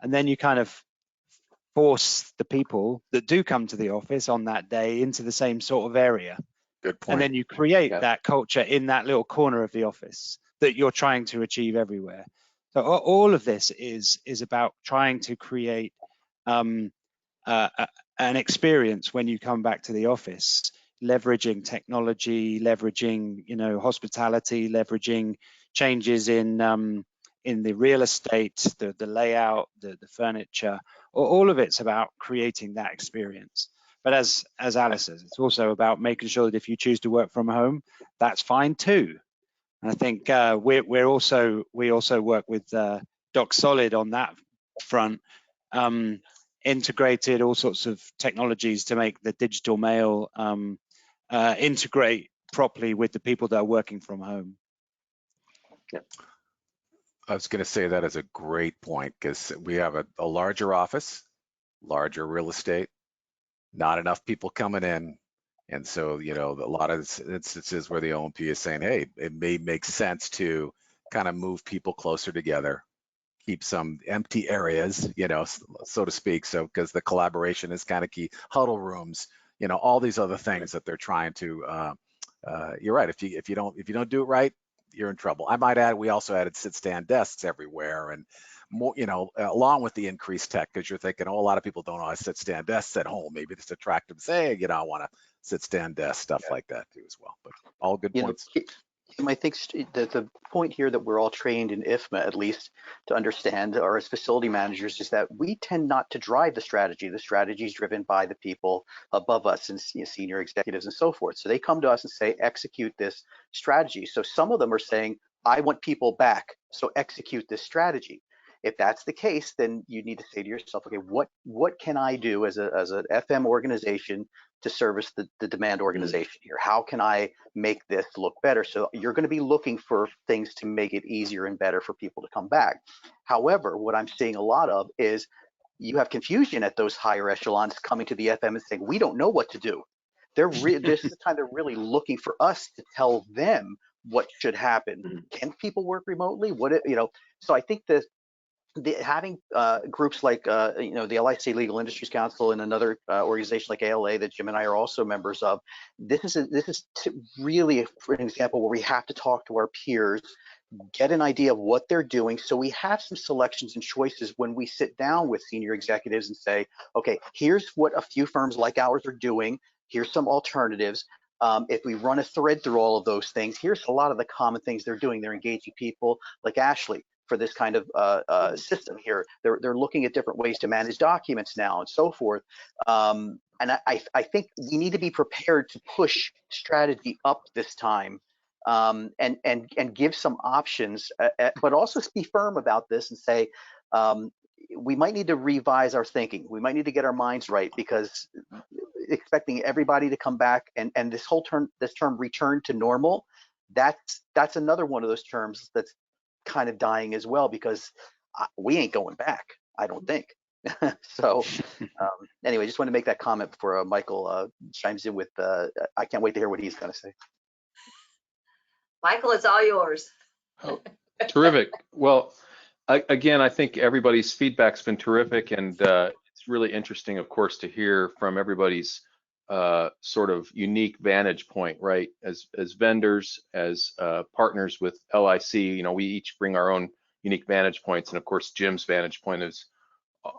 And then you kind of force the people that do come to the office on that day into the same sort of area. Good point. And then you create that culture in that little corner of the office that you're trying to achieve everywhere. So all of this is about trying to create an experience when you come back to the office, leveraging technology, leveraging, you know, hospitality, leveraging changes in the real estate, the layout, the furniture. All of it's about creating that experience. But as Alice says, it's also about making sure that if you choose to work from home, that's fine too. And I think we also work with Doc Solid on that front, integrated all sorts of technologies to make the digital mail integrate properly with the people that are working from home. Yep. I was going to say that is a great point because we have a larger office, larger real estate, not enough people coming in. And so, you know, a lot of instances where the OMP is saying, hey, it may make sense to kind of move people closer together, keep some empty areas, you know, so to speak. So, because the collaboration is kind of key, huddle rooms, you know, all these other things that they're trying to, you're right. If you don't do it right, you're in trouble. I might add, we also added sit-stand desks everywhere and more, you know, along with the increased tech, because you're thinking, oh, a lot of people don't know how to sit-stand desks at home. Maybe it's attractive to say, you know, I want to sit-stand desk, stuff like that too as well. But all good points. Kim, I think the point here that we're all trained in IFMA, at least, to understand, or as facility managers, is that we tend not to drive the strategy. The strategy is driven by the people above us and, you know, senior executives and so forth. So they come to us and say, execute this strategy. So some of them are saying, I want people back, so execute this strategy. If that's the case, then you need to say to yourself, okay, what can I do as an FM organization to service the demand organization here? How can I make this look better? So you're going to be looking for things to make it easier and better for people to come back. However, what I'm seeing a lot of is you have confusion at those higher echelons coming to the FM and saying, we don't know what to do. This is the time they're really looking for us to tell them what should happen. Can people work remotely? So I think that having groups like the LIC Legal Industries Council and another organization like ALA that Jim and I are also members of, this is really for an example where we have to talk to our peers, get an idea of what they're doing, so we have some selections and choices when we sit down with senior executives and say, okay, here's what a few firms like ours are doing, here's some alternatives. If we run a thread through all of those things, here's a lot of the common things they're doing. They're engaging people like Ashley for this kind of system here. They're looking at different ways to manage documents now and so forth. And I think we need to be prepared to push strategy up this time, and give some options, but also be firm about this and say, we might need to revise our thinking. We might need to get our minds right, because expecting everybody to come back and this term return to normal, that's another one of those terms that's kind of dying as well, because we ain't going back, I don't think. So anyway, just want to make that comment before Michael chimes in with I can't wait to hear what he's going to say. Michael, it's all yours. Oh, terrific. Well, again, I think everybody's feedback's been terrific, and it's really interesting, of course, to hear from everybody's sort of unique vantage point, right? As vendors, as partners with LIC, we each bring our own unique vantage points, and of course, Jim's vantage point is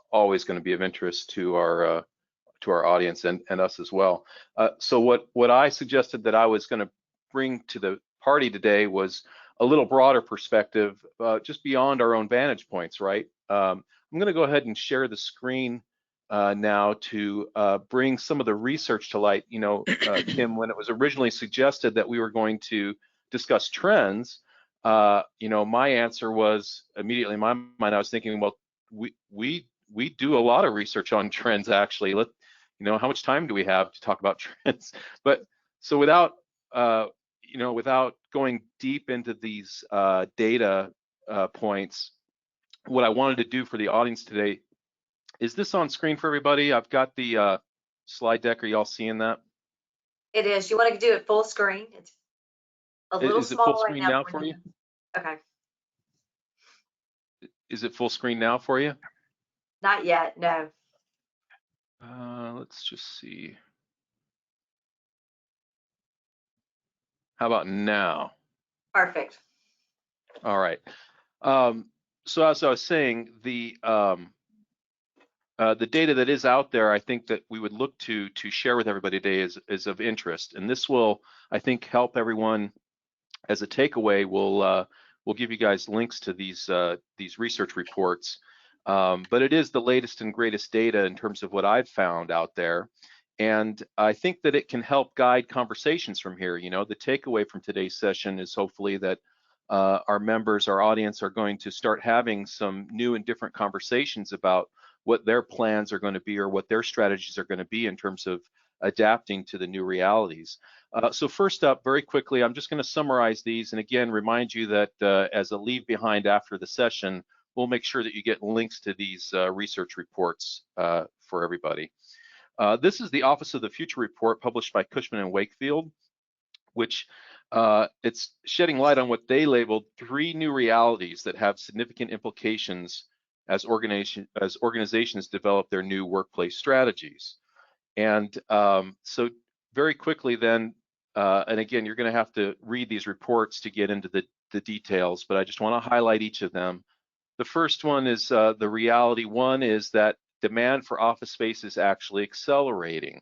always going to be of interest to our audience and us as well. So what I suggested that I was going to bring to the party today was a little broader perspective, just beyond our own vantage points, right? I'm going to go ahead and share the screen now to bring some of the research to light. Kim, when it was originally suggested that we were going to discuss trends, my answer was immediately in my mind, I was thinking, well, we do a lot of research on trends, actually. How much time do we have to talk about trends? But so without going deep into these data points, what I wanted to do for the audience today, is this on screen for everybody? I've got the slide deck. Are y'all seeing that? It is. You want to do it full screen? It's a little Is it small full right screen now now for for you? Okay. Is it full screen now for you? Not yet, no. Let's just see. How about now? Perfect. All right. So as I was saying, the data that is out there, I think that we would look to share with everybody today is of interest, and this will, I think, help everyone. As a takeaway, we'll give you guys links to these research reports, but it is the latest and greatest data in terms of what I've found out there, and I think that it can help guide conversations from here. The takeaway from today's session is hopefully that our members, our audience, are going to start having some new and different conversations about what their plans are going to be or what their strategies are going to be in terms of adapting to the new realities. So first up, very quickly, I'm just going to summarize these, and again, remind you that as a leave behind after the session, we'll make sure that you get links to these research reports for everybody. This is the Office of the Future report published by Cushman and Wakefield, which it's shedding light on what they labeled 3 new realities that have significant implications as organizations develop their new workplace strategies. And so very quickly then, and again, you're going to have to read these reports to get into the details, but I just want to highlight each of them. The first one is the reality one is that demand for office space is actually accelerating.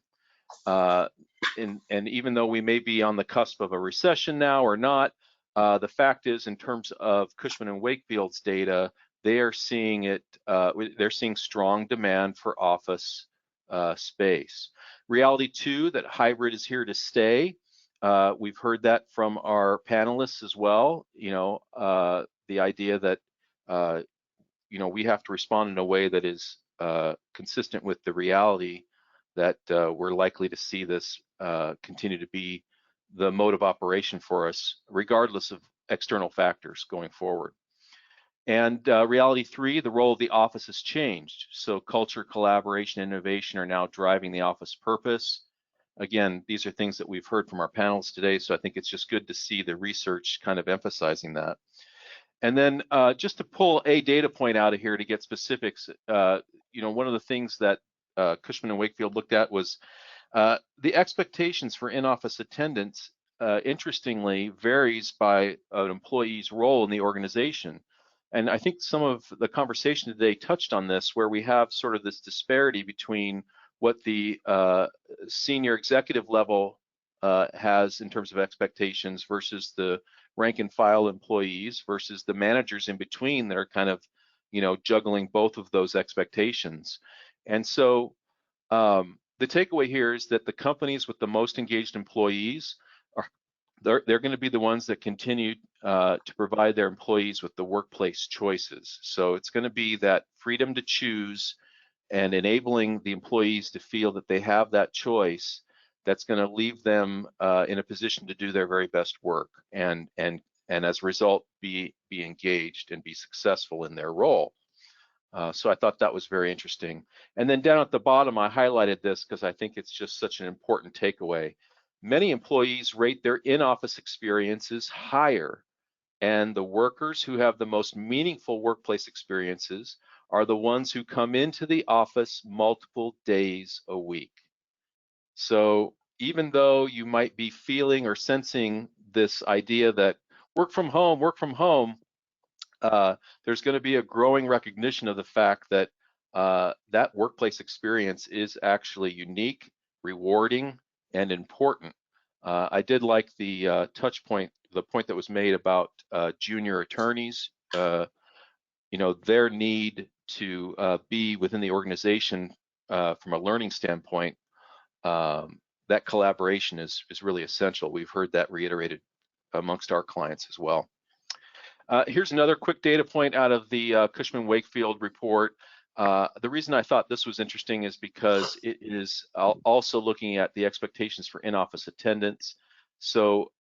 And even though we may be on the cusp of a recession now or not, the fact is, in terms of Cushman and Wakefield's data, they are seeing it. They're seeing strong demand for office space. Reality 2, that hybrid is here to stay. We've heard that from our panelists as well. The idea that we have to respond in a way that is consistent with the reality that we're likely to see this continue to be the mode of operation for us, regardless of external factors going forward. And reality 3, the role of the office has changed. So culture, collaboration, innovation are now driving the office purpose. Again, these are things that we've heard from our panels today, so I think it's just good to see the research kind of emphasizing that. And then just to pull a data point out of here to get specifics, one of the things that Cushman & Wakefield looked at was the expectations for in-office attendance, interestingly, varies by an employee's role in the organization. And I think some of the conversation today touched on this, where we have sort of this disparity between what the senior executive level has in terms of expectations versus the rank and file employees versus the managers in between that are kind of, juggling both of those expectations. And so the takeaway here is that the companies with the most engaged employees they're going to be the ones that continue to provide their employees with the workplace choices. So it's going to be that freedom to choose and enabling the employees to feel that they have that choice that's going to leave them in a position to do their very best work and as a result be engaged and be successful in their role. So I thought that was very interesting. And then down at the bottom, I highlighted this because I think it's just such an important takeaway. Many employees rate their in-office experiences higher, and the workers who have the most meaningful workplace experiences are the ones who come into the office multiple days a week. So even though you might be feeling or sensing this idea that work from home, there's going to be a growing recognition of the fact that that workplace experience is actually unique, rewarding, and important. I did like the touch point, the point that was made about junior attorneys, their need to be within the organization from a learning standpoint. That collaboration is really essential. We've heard that reiterated amongst our clients as well. Here's another quick data point out of the Cushman Wakefield report. The reason I thought this was interesting is because it is also looking at the expectations for in-office attendance. So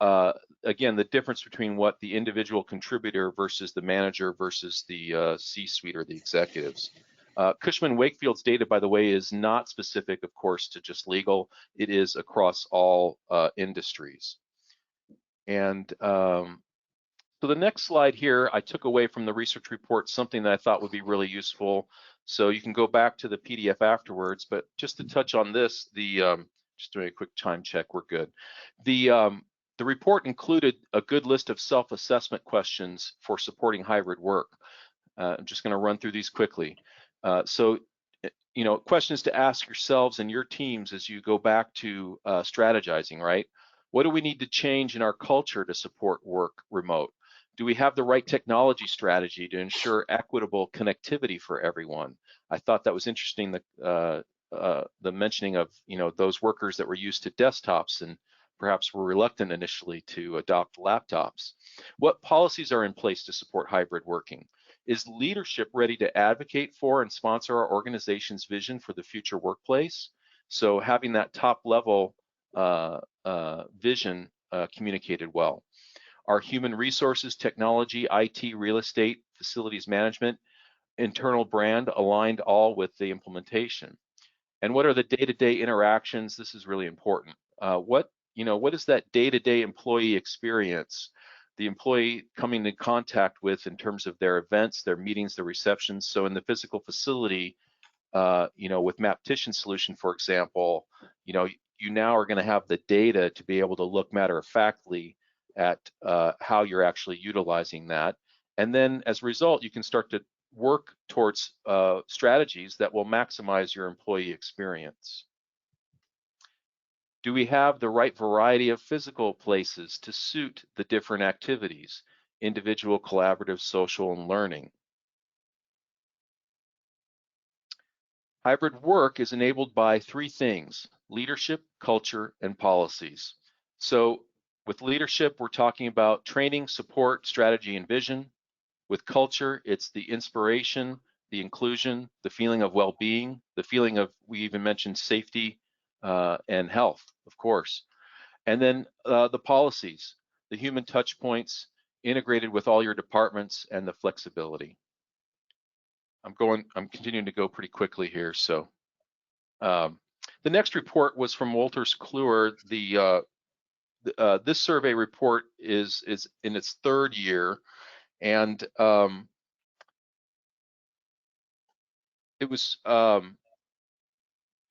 again, the difference between what the individual contributor versus the manager versus the C-suite or the executives. Cushman Wakefield's data, by the way, is not specific, of course, to just legal. It is across all industries. And so the next slide here, I took away from the research report something that I thought would be really useful. So you can go back to the PDF afterwards, but just to touch on this, just doing a quick time check, we're good. The report included a good list of self-assessment questions for supporting hybrid work. I'm just going to run through these quickly. So questions to ask yourselves and your teams as you go back to strategizing, right? What do we need to change in our culture to support work remote? Do we have the right technology strategy to ensure equitable connectivity for everyone? I thought that was interesting, the mentioning of those workers that were used to desktops and perhaps were reluctant initially to adopt laptops. What policies are in place to support hybrid working? Is leadership ready to advocate for and sponsor our organization's vision for the future workplace? So having that top level vision communicated well. Are human resources, technology, IT, real estate, facilities management, internal brand aligned all with the implementation? And what are the day-to-day interactions? This is really important. What is that day-to-day employee experience? The employee coming in contact with in terms of their events, their meetings, their receptions. So in the physical facility, with Maptician solution, for example, you now are going to have the data to be able to look matter-of-factly at how you're actually utilizing that. And then as a result, you can start to work towards strategies that will maximize your employee experience. Do we have the right variety of physical places to suit the different activities, individual, collaborative, social, and learning? Hybrid work is enabled by 3 things: leadership, culture, and policies. So with leadership, we're talking about training, support, strategy, and vision. With culture, it's the inspiration, the inclusion, the feeling of well-being, the feeling of, we even mentioned safety and health, of course. And then the policies, the human touch points integrated with all your departments, and the flexibility. I'm continuing to go pretty quickly here. So the next report was from Wolters Kluwer. This survey report is in its third year, and it was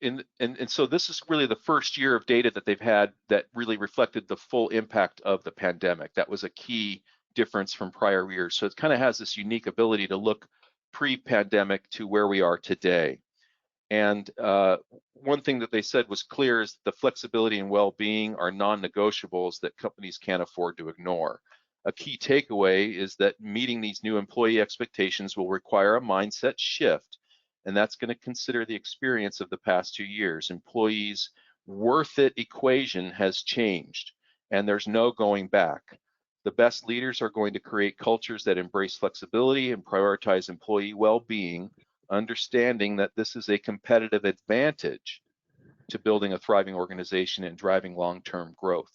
and so this is really the first year of data that they've had that really reflected the full impact of the pandemic. That was a key difference from prior years. So it kind of has this unique ability to look pre-pandemic to where we are today. And one thing that they said was clear is the flexibility and well-being are non-negotiables that companies can't afford to ignore. A key takeaway is that meeting these new employee expectations will require a mindset shift, and that's going to consider the experience of the past 2 years. Employees' worth it equation has changed, and there's no going back. The best leaders are going to create cultures that embrace flexibility and prioritize employee well-being, understanding that this is a competitive advantage to building a thriving organization and driving long-term growth.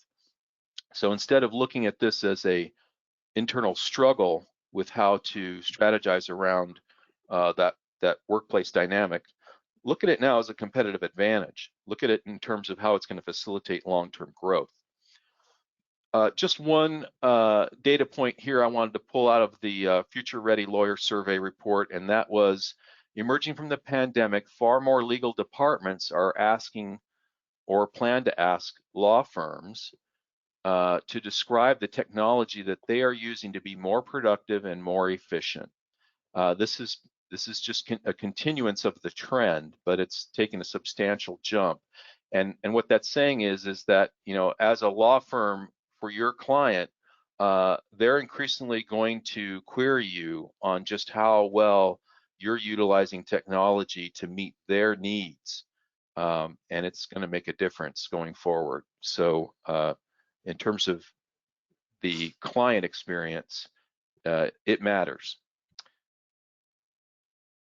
So instead of looking at this as a internal struggle with how to strategize around that workplace dynamic, look at it now as a competitive advantage. Look at it in terms of how it's going to facilitate long-term growth. Just one data point here I wanted to pull out of the Future Ready Lawyer Survey report, and that was emerging from the pandemic, far more legal departments are asking or plan to ask law firms to describe the technology that they are using to be more productive and more efficient. This is just a continuance of the trend, but it's taken a substantial jump. And what that's saying is that, you know, as a law firm for your client, they're increasingly going to query you on just how well you're utilizing technology to meet their needs. And it's going to make a difference going forward. So in terms of the client experience, it matters.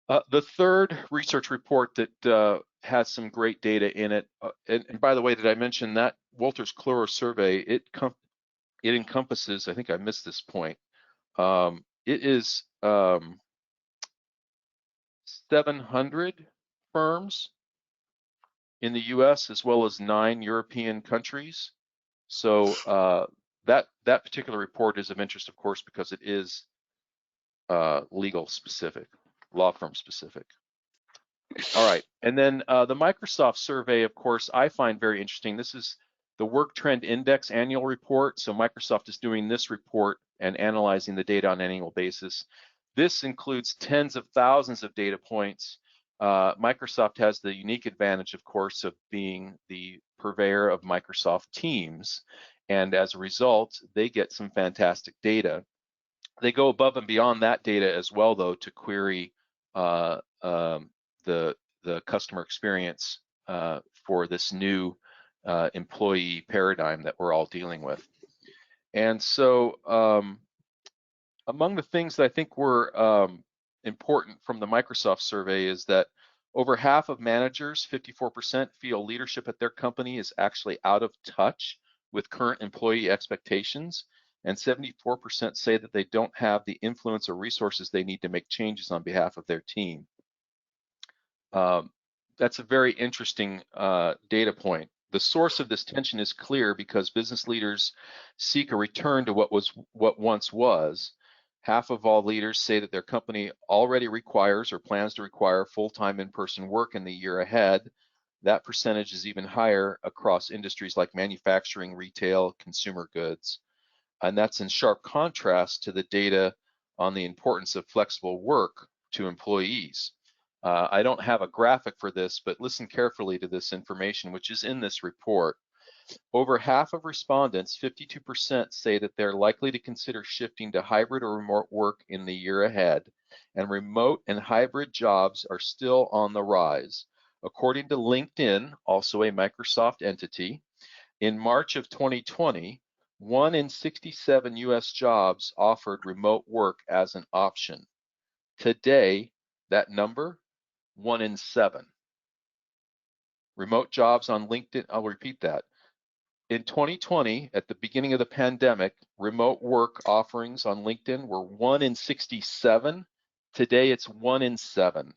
The third research report that has some great data in it, and by the way, did I mention that Wolters Kluwer survey, it encompasses, I think I missed this point, it is 700 firms in the US as well as 9 European countries. So that particular report is of interest, of course, because it is legal specific, law firm specific. All right, and then the Microsoft survey, of course, I find very interesting. This is the Work Trend Index annual report. So Microsoft is doing this report and analyzing the data on an annual basis. This includes tens of thousands of data points. Microsoft has the unique advantage, of course, of being the purveyor of Microsoft Teams. And as a result, they get some fantastic data. They go above and beyond that data as well, though, to query the customer experience for this new employee paradigm that we're all dealing with. And so among the things that I think were important from the Microsoft survey is that over half of managers, 54%, feel leadership at their company is actually out of touch with current employee expectations, and 74% say that they don't have the influence or resources they need to make changes on behalf of their team. That's a very interesting data point. The source of this tension is clear because business leaders seek a return to what once was. Half of all leaders say that their company already requires or plans to require full-time in-person work in the year ahead. That percentage is even higher across industries like manufacturing, retail, consumer goods. And that's in sharp contrast to the data on the importance of flexible work to employees. I don't have a graphic for this, but listen carefully to this information, which is in this report. Over half of respondents, 52%, say that they're likely to consider shifting to hybrid or remote work in the year ahead, and remote and hybrid jobs are still on the rise. According to LinkedIn, also a Microsoft entity, in March of 2020, 1 in 67 US jobs offered remote work as an option. Today, that number, 1 in 7. Remote jobs on LinkedIn, I'll repeat that. In 2020, at the beginning of the pandemic, remote work offerings on LinkedIn were 1 in 67. Today, it's 1 in 7.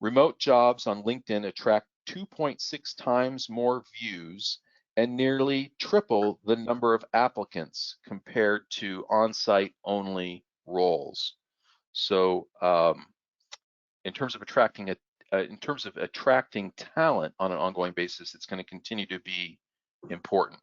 Remote jobs on LinkedIn attract 2.6 times more views and nearly triple the number of applicants compared to on-site only roles. So in terms of attracting talent on an ongoing basis, it's going to continue to be important.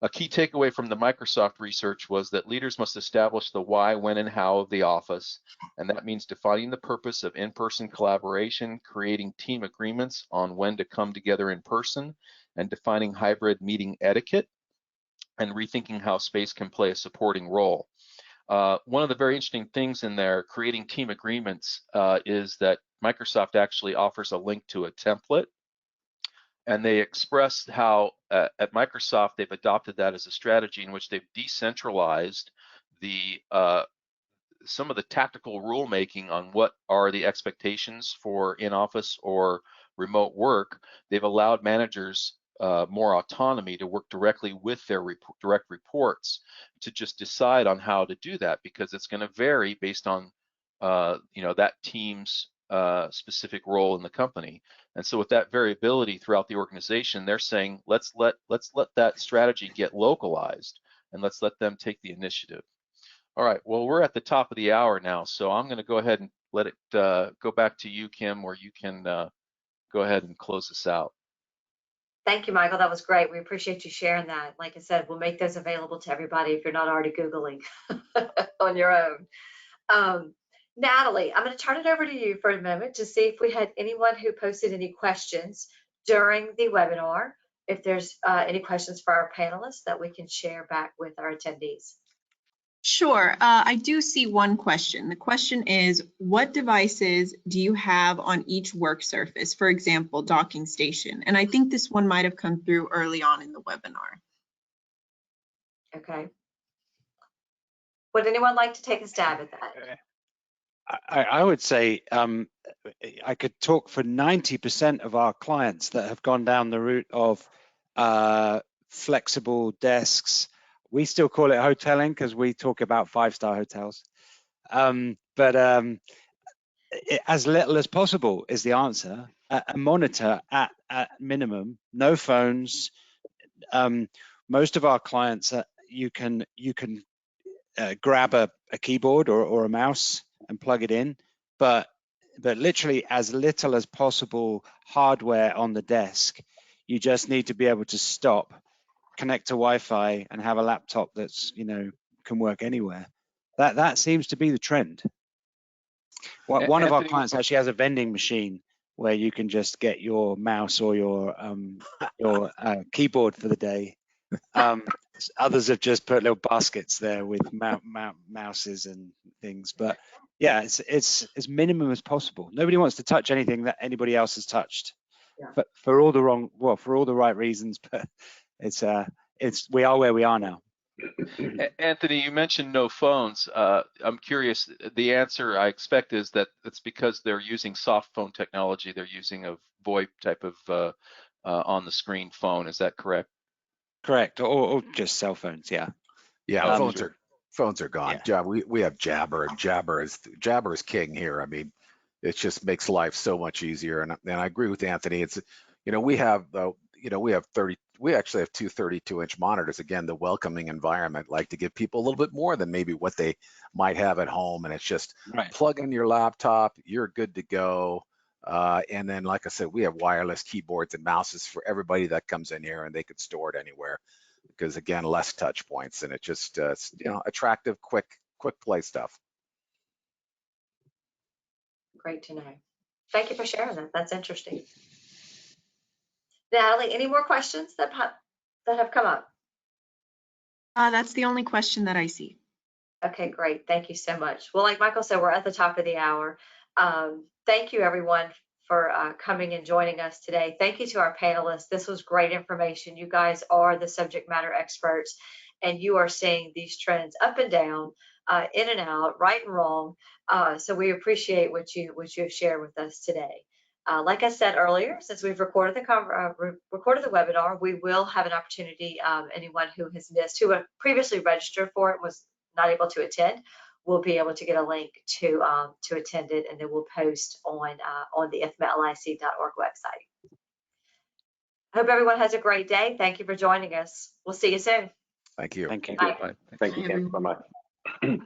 A key takeaway from the Microsoft research was that leaders must establish the why, when, and how of the office, and that means defining the purpose of in-person collaboration, creating team agreements on when to come together in person, and defining hybrid meeting etiquette, and rethinking how space can play a supporting role. One of the very interesting things in there, creating team agreements, is that Microsoft actually offers a link to a template, and they express how at Microsoft they've adopted that as a strategy in which they've decentralized the some of the tactical rulemaking on what are the expectations for in-office or remote work. They've allowed managers more autonomy to work directly with their direct reports to just decide on how to do that, because it's going to vary based on that team's specific role in the company. And so with that variability throughout the organization, they're saying, let's let that strategy get localized, and let's let them take the initiative. All right, well, we're at the top of the hour now, so I'm going to go ahead and let it go back to you, Kim, where you can go ahead and close this out. Thank you, Michael. That was great. We appreciate you sharing that. Like I said, we'll make those available to everybody if you're not already Googling on your own. Natalie, I'm going to turn it over to you for a moment to see if we had anyone who posted any questions during the webinar, if there's any questions for our panelists that we can share back with our attendees. Sure. I do see one question. The question is, what devices do you have on each work surface? For example, docking station. And I think this one might have come through early on in the webinar. Okay. Would anyone like to take a stab at that? I would say I could talk for 90% of our clients that have gone down the route of flexible desks. We still call it hoteling because we talk about 5-star hotels. As little as possible is the answer. A monitor at minimum, no phones. Most of our clients, you can grab a keyboard or a mouse and plug it in, but literally as little as possible hardware on the desk. You just need to be able to stop, connect to Wi-Fi, and have a laptop that's can work anywhere. That seems to be the trend. One of our clients actually has a vending machine where you can just get your mouse or your keyboard for the day. Others have just put little baskets there with mouses and things, but yeah, it's as minimum as possible. Nobody wants to touch anything that anybody else has touched, but for all the right reasons. But we are where we are now. Anthony, you mentioned no phones. I'm curious. The answer I expect is that it's because they're using soft phone technology. They're using a VoIP type of on the screen phone. Is that correct? Correct, or just cell phones, yeah. Yeah, phones are gone. Yeah. We have Jabber, and Jabber is king here. I mean, it just makes life so much easier. And I agree with Anthony. It's we actually have two 32-inch monitors. Again, the welcoming environment, like to give people a little bit more than maybe what they might have at home. And it's just plug in your laptop, you're good to go. And then, like I said, we have wireless keyboards and mouses for everybody that comes in here, and they could store it anywhere because, again, less touch points, and it just attractive, quick play stuff. Great to know. Thank you for sharing that. That's interesting. Natalie, any more questions that have come up? That's the only question that I see. Okay, great. Thank you so much. Well, like Michael said, we're at the top of the hour. Thank you, everyone, coming and joining us today. Thank you to our panelists. This was great information. You guys are the subject matter experts, and you are seeing these trends up and down, in and out, right and wrong. So we appreciate what you have shared with us today. Like I said earlier, since we've recorded the webinar, we will have an opportunity. Anyone who has missed, who had previously registered for it, was not able to attend, will be able to get a link to attend it, and then we'll post on the IFMALIC.org website. I hope everyone has a great day. Thank you for joining us. We'll see you soon. Thank you. Thank you. Bye. Bye. Thank you, Kim. everyone. Bye-bye.